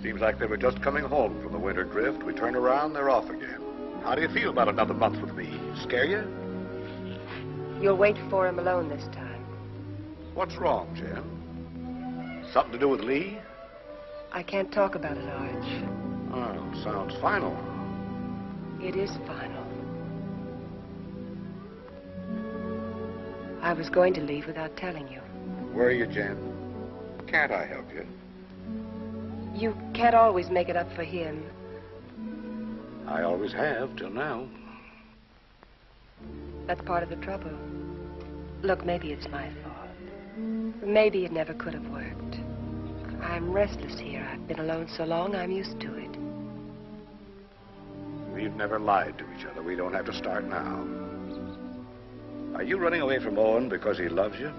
Speaker 11: Seems like they were just coming home from the winter drift. We turn around, they're off again. How do you feel about another month with me? Scare you?
Speaker 6: You'll wait for him alone this time.
Speaker 11: What's wrong, Jen? Something to do with Lee?
Speaker 6: I can't talk about it, Arch.
Speaker 11: Oh, sounds final.
Speaker 6: It is final. I was going to leave without telling you.
Speaker 11: Where are you, Jen? Can't I help you?
Speaker 6: You can't always make it up for him.
Speaker 11: I always have, till now.
Speaker 6: That's part of the trouble. Look, maybe it's my fault. Maybe it never could have worked. I'm restless here. I've been alone so long, I'm used to it.
Speaker 11: We've never lied to each other. We don't have to start now. Are you running away from Owen because he loves you?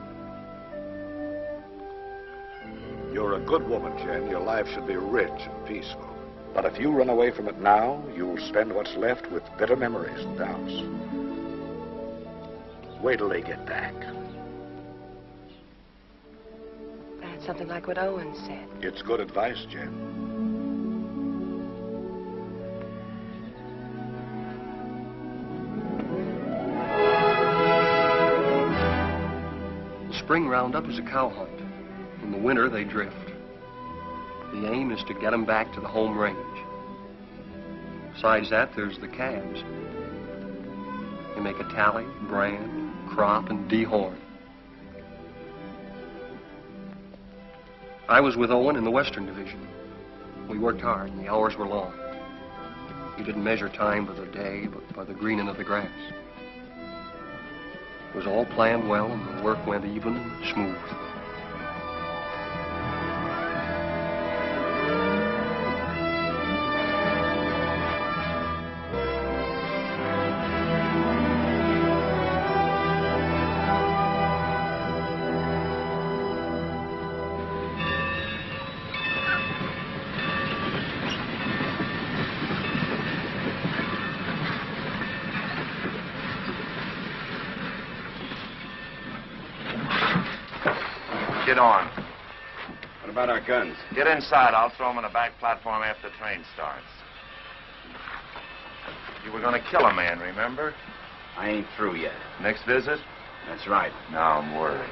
Speaker 11: You're a good woman, Jen. Your life should be rich and peaceful. But if you run away from it now, you'll spend what's left with bitter memories and doubts. Wait till they get back.
Speaker 6: That's something like what Owen said.
Speaker 11: It's good advice, Jen.
Speaker 1: spring roundup is a cow hunt. In the winter, they drift. The aim is to get them back to the home range. Besides that, there's the calves. They make a tally, brand, crop, and dehorn. I was with Owen in the Western Division. We worked hard, and the hours were long. We didn't measure time by the day, but by the greening of the grass. It was all planned well, and the work went even and smooth.
Speaker 10: Get on.
Speaker 8: What about our guns?
Speaker 10: Get inside. I'll throw them on the back platform after the train starts. You were going to kill a man, remember?
Speaker 17: I ain't through yet.
Speaker 10: Next visit?
Speaker 17: That's right.
Speaker 10: Now I'm worried.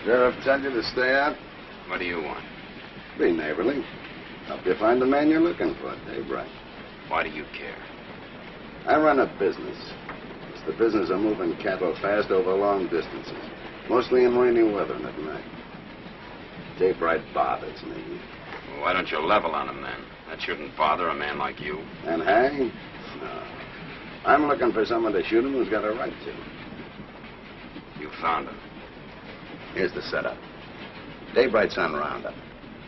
Speaker 18: Sheriff tell you to stay out?
Speaker 8: What do you want?
Speaker 18: Be neighborly. Help you find the man you're looking for, Dave Wright.
Speaker 8: Why do you care?
Speaker 18: I run a business. It's the business of moving cattle fast over long distances, mostly in rainy weather and at night. Dave Wright bothers me.
Speaker 8: Well, why don't you level on him then? That shouldn't bother a man like you.
Speaker 18: And hang? No. I'm looking for someone to shoot him who's got a right to.
Speaker 8: You found him.
Speaker 18: Here's the setup. Dave Wright's on Roundup.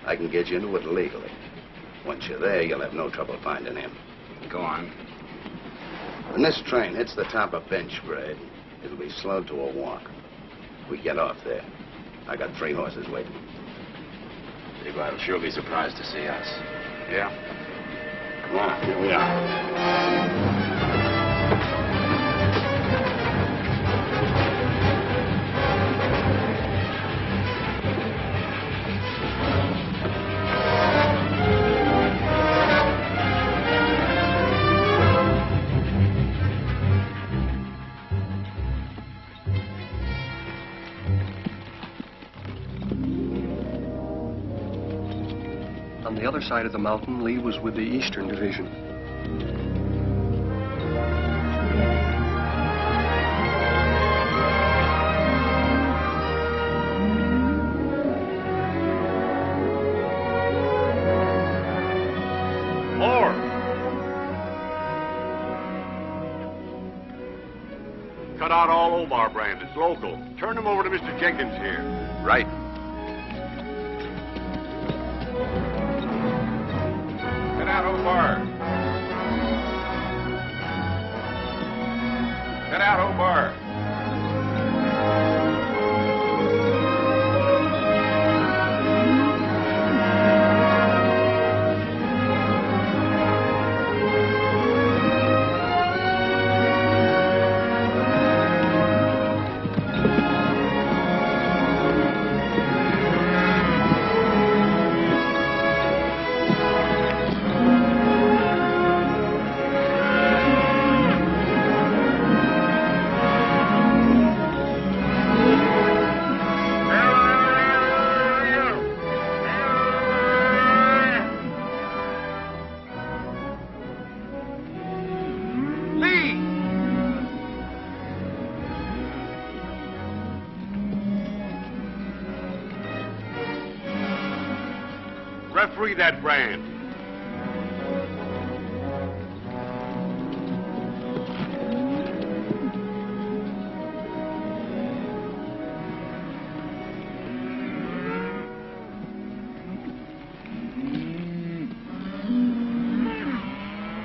Speaker 18: I can get you into it legally. Once you're there, you'll have no trouble finding him.
Speaker 8: Go on.
Speaker 18: When this train hits the top of Bench Grade, it'll be slowed to a walk. We get off there. I got 3 horses waiting.
Speaker 8: Dave Wright will sure be surprised to see us.
Speaker 18: Yeah? Yeah, here we are.
Speaker 1: On the other side of the mountain, Lee was with the Eastern Division.
Speaker 11: More! Cut out all Omar brand. It's local. Turn them over to Mr. Jenkins here.
Speaker 8: Right.
Speaker 5: Get out, Omar. Get out, Omar.
Speaker 11: Referee that brand.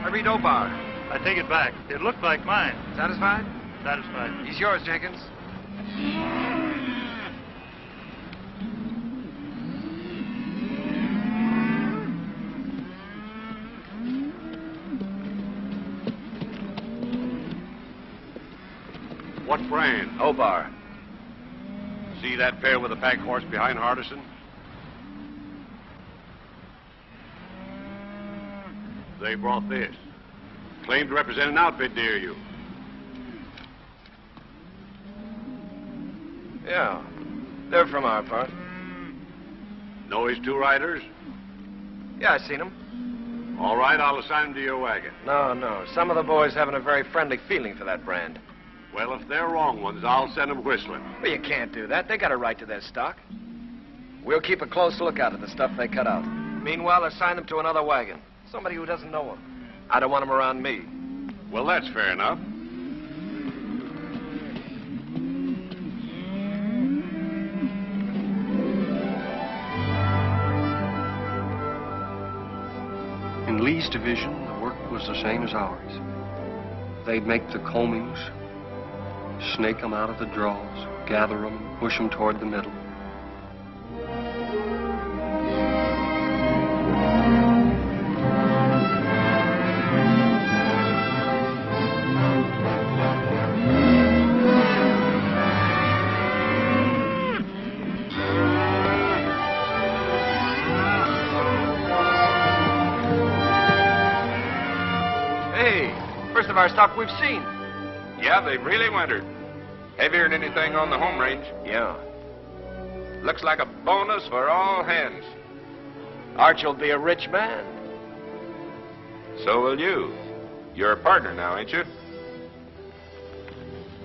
Speaker 17: I read Omar.
Speaker 4: I take it back. It looked like mine.
Speaker 17: Satisfied?
Speaker 4: Satisfied.
Speaker 17: He's yours, Jenkins.
Speaker 11: What brand?
Speaker 8: Obar.
Speaker 11: See that pair with the pack horse behind Hardison? They brought this. Claimed to represent an outfit near you.
Speaker 12: Yeah. They're from our part.
Speaker 11: Know his two riders?
Speaker 12: Yeah, I seen them.
Speaker 11: All right, I'll assign them to your wagon.
Speaker 12: No. Some of the boys haven't a very friendly feeling for that brand.
Speaker 11: Well, if they're wrong ones, I'll send them whistling.
Speaker 12: Well, you can't do that. They got a right to their stock. We'll keep a close lookout at the stuff they cut out. Meanwhile, assign them to another wagon. Somebody who doesn't know them. I don't want them around me.
Speaker 11: Well, that's fair enough.
Speaker 1: In Lee's division, the work was the same as ours. They'd make the combings, snake them out of the draws, gather them, and push them toward the middle.
Speaker 12: First of our stock we've seen.
Speaker 5: Yeah, they've really wintered. Heavier than anything on the home range.
Speaker 12: Yeah.
Speaker 5: Looks like a bonus for all hands.
Speaker 12: Archie'll be a rich man.
Speaker 5: So will you. You're a partner now, ain't you?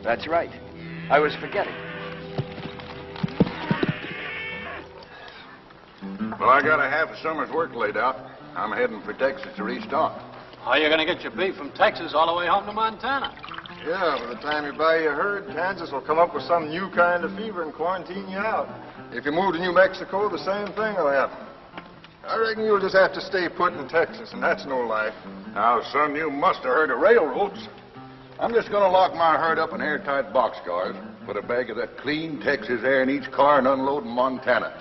Speaker 12: That's right. I was forgetting.
Speaker 15: Well, I got a half a summer's work laid out. I'm heading for Texas to restock.
Speaker 4: How are you going to get your beef from Texas all the way home to Montana?
Speaker 19: Yeah, by the time you buy your herd, Kansas will come up with some new kind of fever and quarantine you out. If you move to New Mexico, the same thing will happen. I reckon you'll just have to stay put in Texas, and that's no life.
Speaker 15: Now, son, you must have heard of railroads. I'm just going to lock my herd up in airtight boxcars, put a bag of that clean Texas air in each car, and unload in Montana.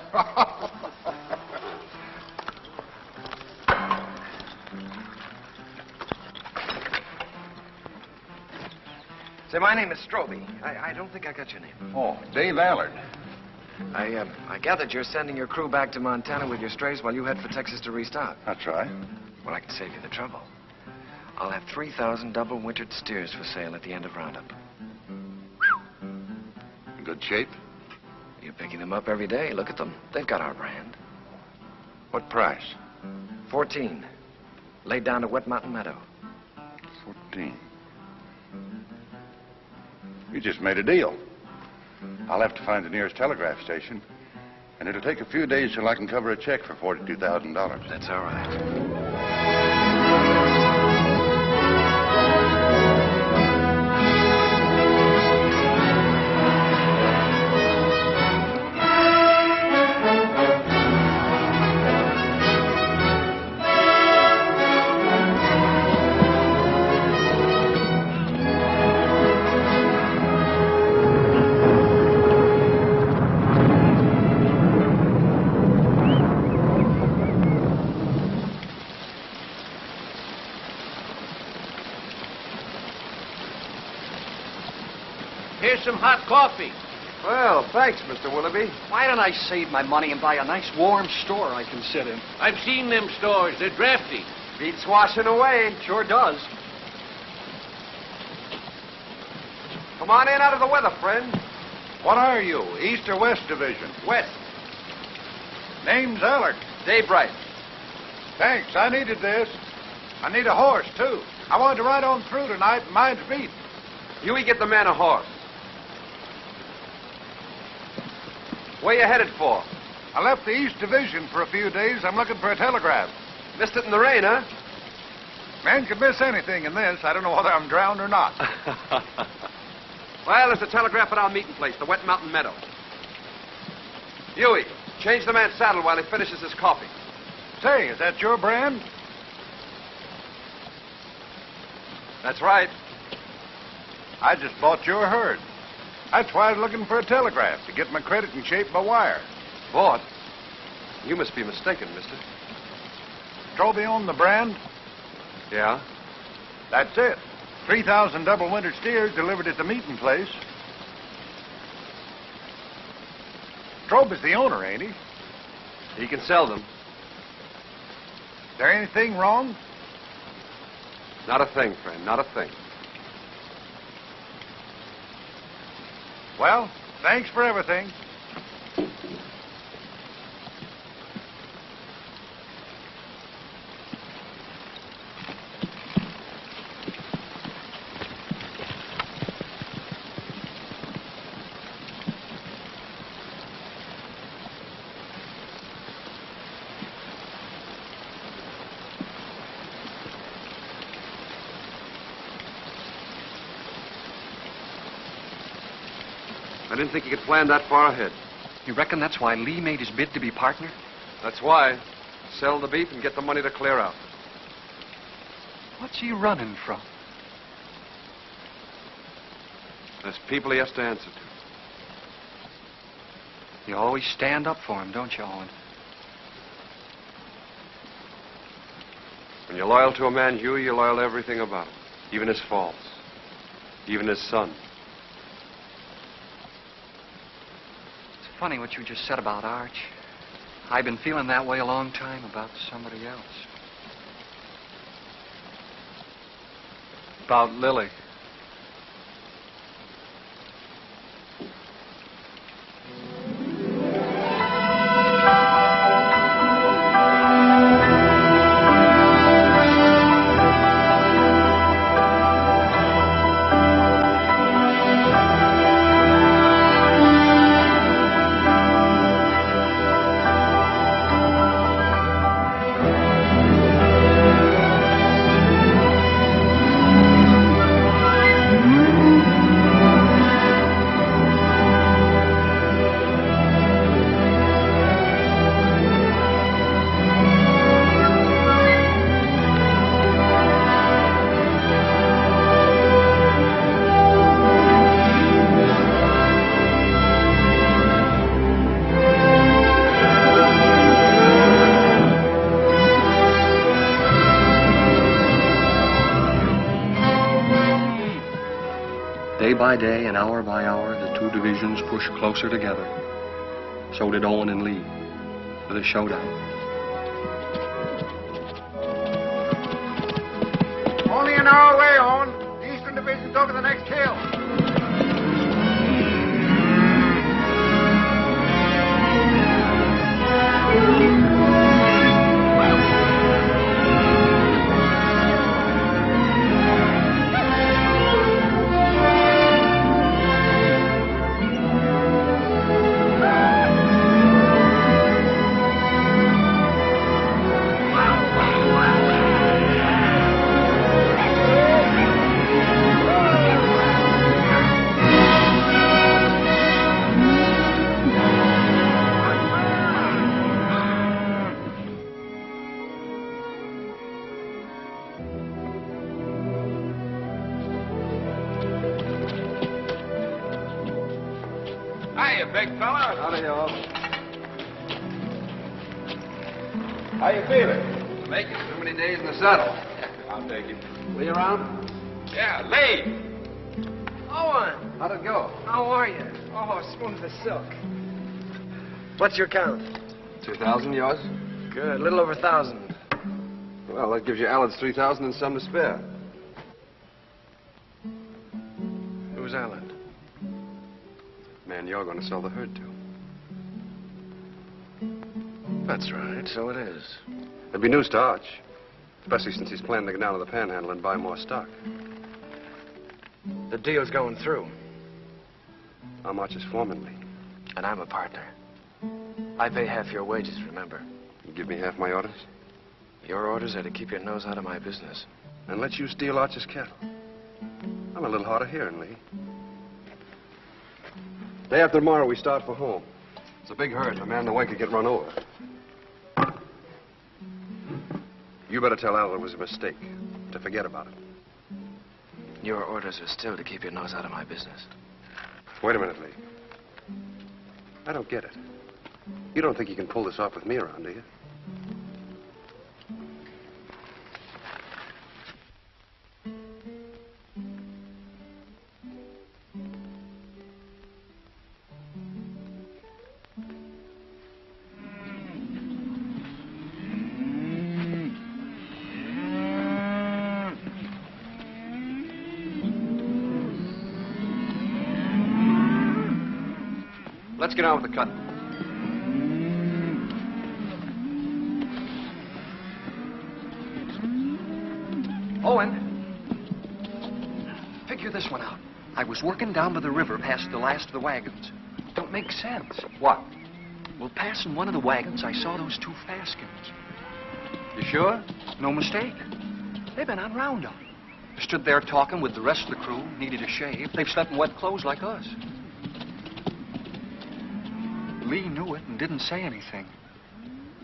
Speaker 12: Say, my name is Stroby. I don't think I got your name.
Speaker 15: Oh, Dave Allard.
Speaker 12: I gathered you're sending your crew back to Montana with your strays while you head for Texas to restock.
Speaker 15: That's right.
Speaker 12: Well, I can save you the trouble. I'll have 3,000 double-wintered steers for sale at the end of Roundup.
Speaker 15: In good shape?
Speaker 12: You're picking them up every day. Look at them. They've got our brand.
Speaker 15: What price?
Speaker 12: 14. Laid down to Wet Mountain Meadow.
Speaker 15: 14. You just made a deal. I'll have to find the nearest telegraph station, and it'll take a few days till I can cover a check for $42,000.
Speaker 12: That's all right.
Speaker 9: Here's some hot coffee.
Speaker 17: Well, thanks, Mr. Willoughby.
Speaker 4: Why don't I save my money and buy a nice warm store I can sit in?
Speaker 9: I've seen them stores. They're drafty.
Speaker 17: Beats washing away.
Speaker 4: Sure does.
Speaker 17: Come on in out of the weather, friend.
Speaker 11: What are you, East or West Division?
Speaker 17: West.
Speaker 11: Name's Allard.
Speaker 17: Dave Bright.
Speaker 11: Thanks, I needed this. I need a horse, too. I wanted to ride on through tonight, and mine's beat.
Speaker 17: Huey, get the man a horse. Where you headed for?
Speaker 11: I left the East Division for a few days. I'm looking for a telegraph.
Speaker 17: Missed it in the rain, huh?
Speaker 11: Man could miss anything in this. I don't know whether I'm drowned or not.
Speaker 17: Well, there's a telegraph at our meeting place, the Wet Mountain Meadow. Huey, change the man's saddle while he finishes his coffee.
Speaker 11: Say, is that your brand?
Speaker 17: That's right.
Speaker 11: I just bought your herd. That's why I was looking for a telegraph, to get my credit in shape by wire.
Speaker 17: Bought? You must be mistaken, mister.
Speaker 11: Stroby owned the brand?
Speaker 17: Yeah?
Speaker 11: That's it. 3,000 double-wintered steers delivered at the meeting place.
Speaker 2: Strobe is the owner, ain't he?
Speaker 8: He can sell them.
Speaker 2: Is there anything wrong?
Speaker 8: Not a thing, friend, not a thing.
Speaker 2: Well, thanks for everything.
Speaker 8: I didn't think you could plan that far ahead.
Speaker 1: You reckon that's why Lee made his bid to be partner?
Speaker 8: That's why. Sell the beef and get the money to clear out.
Speaker 1: What's he running from?
Speaker 8: There's people he has to answer to.
Speaker 1: You always stand up for him, don't you, Owen?
Speaker 8: When you're loyal to a man, Huey, you're loyal to everything about him. Even his faults. Even his son.
Speaker 1: It's funny what you just said about Arch. I've been feeling that way a long time about somebody else. About Lily. Day by day and hour by hour, the two divisions pushed closer together. So did Owen and Lee, for the showdown.
Speaker 2: Only an hour away, Owen. The Eastern Division's over the next hill.
Speaker 5: Hiya, big fella.
Speaker 8: Howdy, y'all.
Speaker 5: How you feeling?
Speaker 8: Making too many days in the saddle.
Speaker 5: I'll take it.
Speaker 8: Lee around?
Speaker 5: Yeah, Lee.
Speaker 12: Owen!
Speaker 8: How'd it go?
Speaker 12: How are you? Oh, smooth as silk. What's your count?
Speaker 8: 2,000, yours?
Speaker 12: Good, a little over 1,000.
Speaker 8: Well, that gives you Allen's 3,000 and some to spare.
Speaker 12: Who's Allen?
Speaker 8: Man, you're going to sell the herd to.
Speaker 12: That's right, so it is.
Speaker 8: It'd be news to Arch. Especially since he's planning to go down to the Panhandle and buy more stock.
Speaker 12: The deal's going through.
Speaker 8: I'm Arch's foreman, Lee.
Speaker 12: And I'm a partner. I pay half your wages, remember?
Speaker 8: You give me half my orders?
Speaker 12: Your orders are to keep your nose out of my business.
Speaker 8: And let you steal Arch's cattle. I'm a little hard of hearing, Lee. Day after tomorrow, we start for home. It's a big herd. A man in the way could get run over. You better tell Al it was a mistake, to forget about it.
Speaker 12: Your orders are still to keep your nose out of my business.
Speaker 8: Wait a minute, Lee. I don't get it. You don't think you can pull this off with me around, do you? Let's get on with the cut.
Speaker 1: Owen, figure this one out. I was working down by the river past the last of the wagons. Don't make sense.
Speaker 8: What?
Speaker 1: Well, passing one of the wagons, I saw those two Faskins.
Speaker 8: You sure?
Speaker 1: No mistake. They've been on roundup. They stood there talking with the rest of the crew, needed a shave. They've slept in wet clothes like us. Lee knew it and didn't say anything.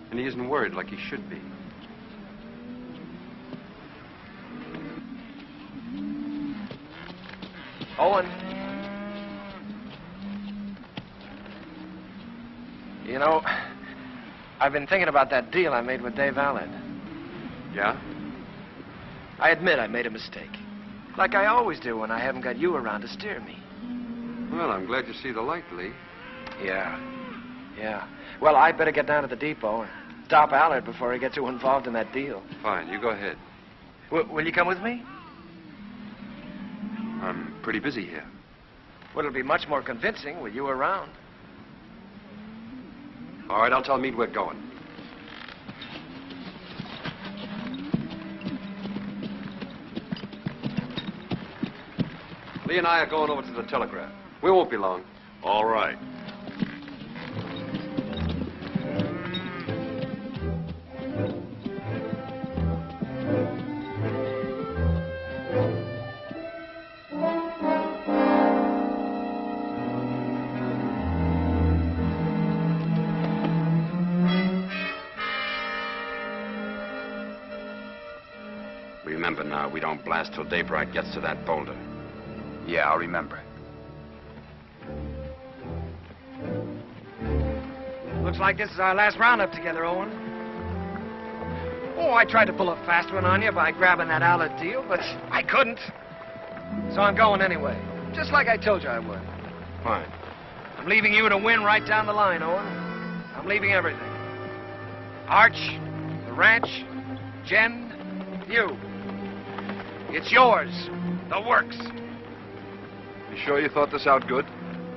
Speaker 8: And he isn't worried like he should be.
Speaker 12: Owen. You know, I've been thinking about that deal I made with Dave Allard.
Speaker 8: Yeah?
Speaker 12: I admit I made a mistake. Like I always do when I haven't got you around to steer me.
Speaker 8: Well, I'm glad you see the light, Lee.
Speaker 12: Yeah. Well, I'd better get down to the depot and stop Allard before he gets too involved in that deal.
Speaker 8: Fine, you go ahead.
Speaker 12: Will you come with me?
Speaker 8: I'm pretty busy here.
Speaker 12: Well, it'll be much more convincing with you around.
Speaker 8: All right, I'll tell Meade we're going. Lee and I are going over to the telegraph. We won't be long.
Speaker 11: All right.
Speaker 8: Remember now, we don't blast till Daybright gets to that boulder.
Speaker 17: Yeah, I'll remember.
Speaker 12: Looks like this is our last roundup together, Owen. Oh, I tried to pull a fast one on you by grabbing that Allard deal, but I couldn't. So I'm going anyway, just like I told you I would.
Speaker 8: Fine.
Speaker 12: I'm leaving you to win right down the line, Owen. I'm leaving everything. Arch, the ranch, Jen, you. It's yours. The works.
Speaker 8: You sure you thought this out good?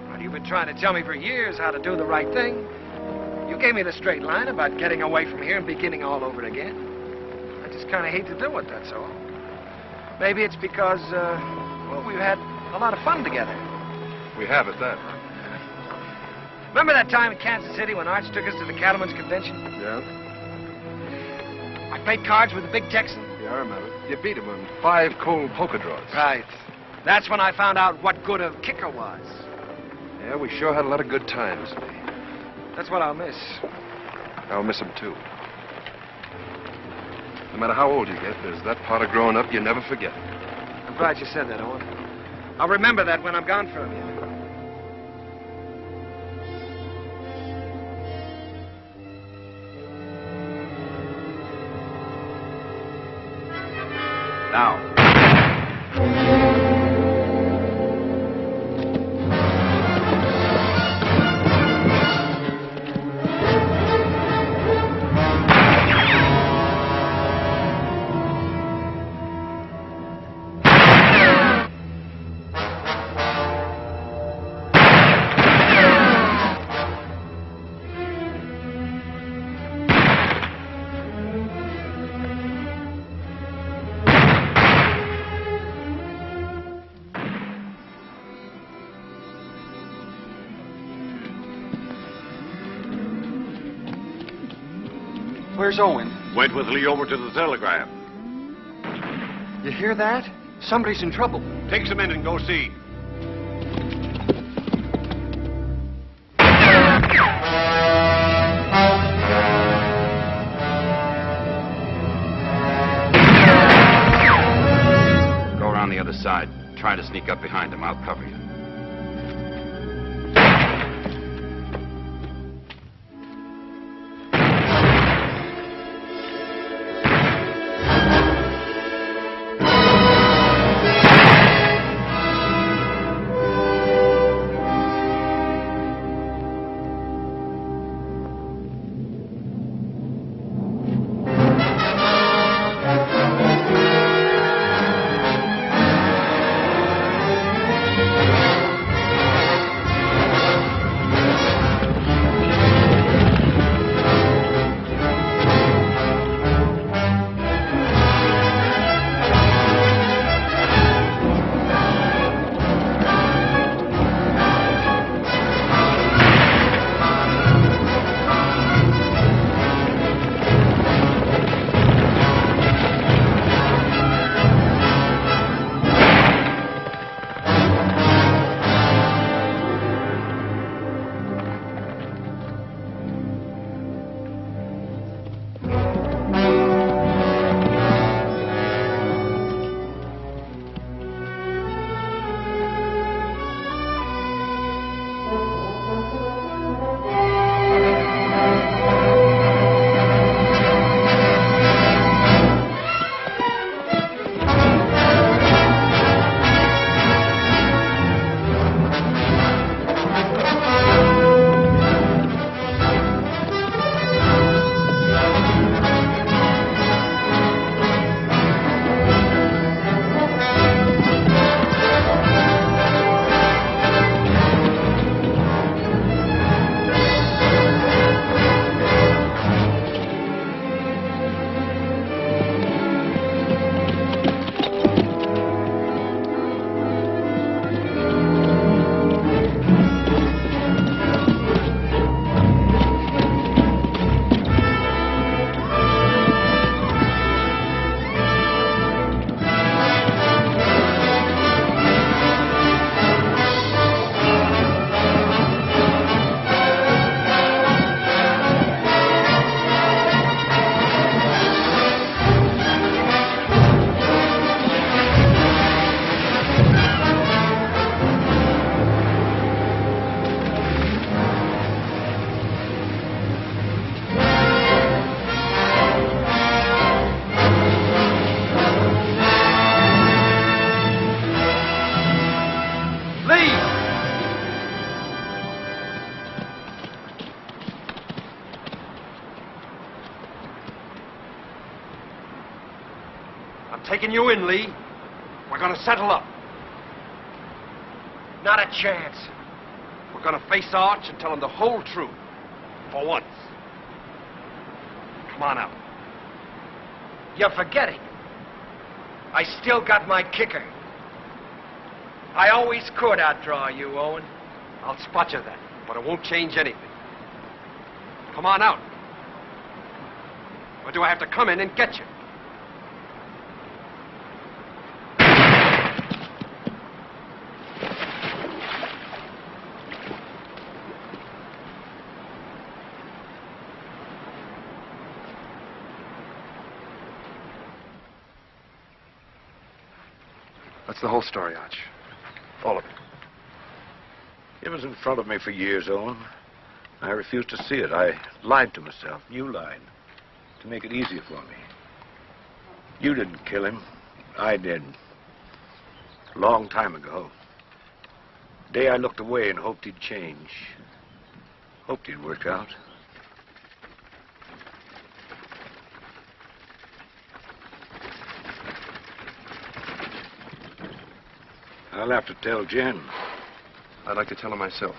Speaker 12: Well, you've been trying to tell me for years how to do the right thing. You gave me the straight line about getting away from here and beginning all over again. I just kind of hate to do it, that's all. Maybe it's because, well, we've had a lot of fun together.
Speaker 8: We have at that.
Speaker 12: Remember that time in Kansas City when Arch took us to the Cattlemen's Convention?
Speaker 8: Yeah?
Speaker 12: I played cards with the big Texan.
Speaker 8: Yeah, I remember. You beat him on 5 cold poker draws.
Speaker 12: Right. That's when I found out what good a kicker was.
Speaker 8: Yeah, we sure had a lot of good times, Lee.
Speaker 12: That's what I'll miss.
Speaker 8: I'll miss him, too. No matter how old you get, there's that part of growing up you never forget.
Speaker 12: I'm glad you said that, Owen. I'll remember that when I'm gone from you.
Speaker 17: Now.
Speaker 1: Where's Owen?
Speaker 11: Went with Lee over to the telegraph.
Speaker 1: You hear that? Somebody's in trouble.
Speaker 11: Take some in and go see.
Speaker 8: Go around the other side. Try to sneak up behind him. I'll cover you. I'm taking you in, Lee. We're gonna settle up.
Speaker 12: Not a chance.
Speaker 8: We're gonna face Arch and tell him the whole truth. For once. Come on out.
Speaker 12: You're forgetting. I still got my kicker. I always could outdraw you, Owen.
Speaker 8: I'll spot you then, but it won't change anything. Come on out. Or do I have to come in and get you? That's the whole story, Arch. All of it.
Speaker 11: It was in front of me for years, Owen. I refused to see it. I lied to myself. You lied. To make it easier for me. You didn't kill him. I did. A long time ago. The day I looked away and hoped he'd change. Hoped he'd work out. I'll have to tell Jen.
Speaker 8: I'd like to tell her myself.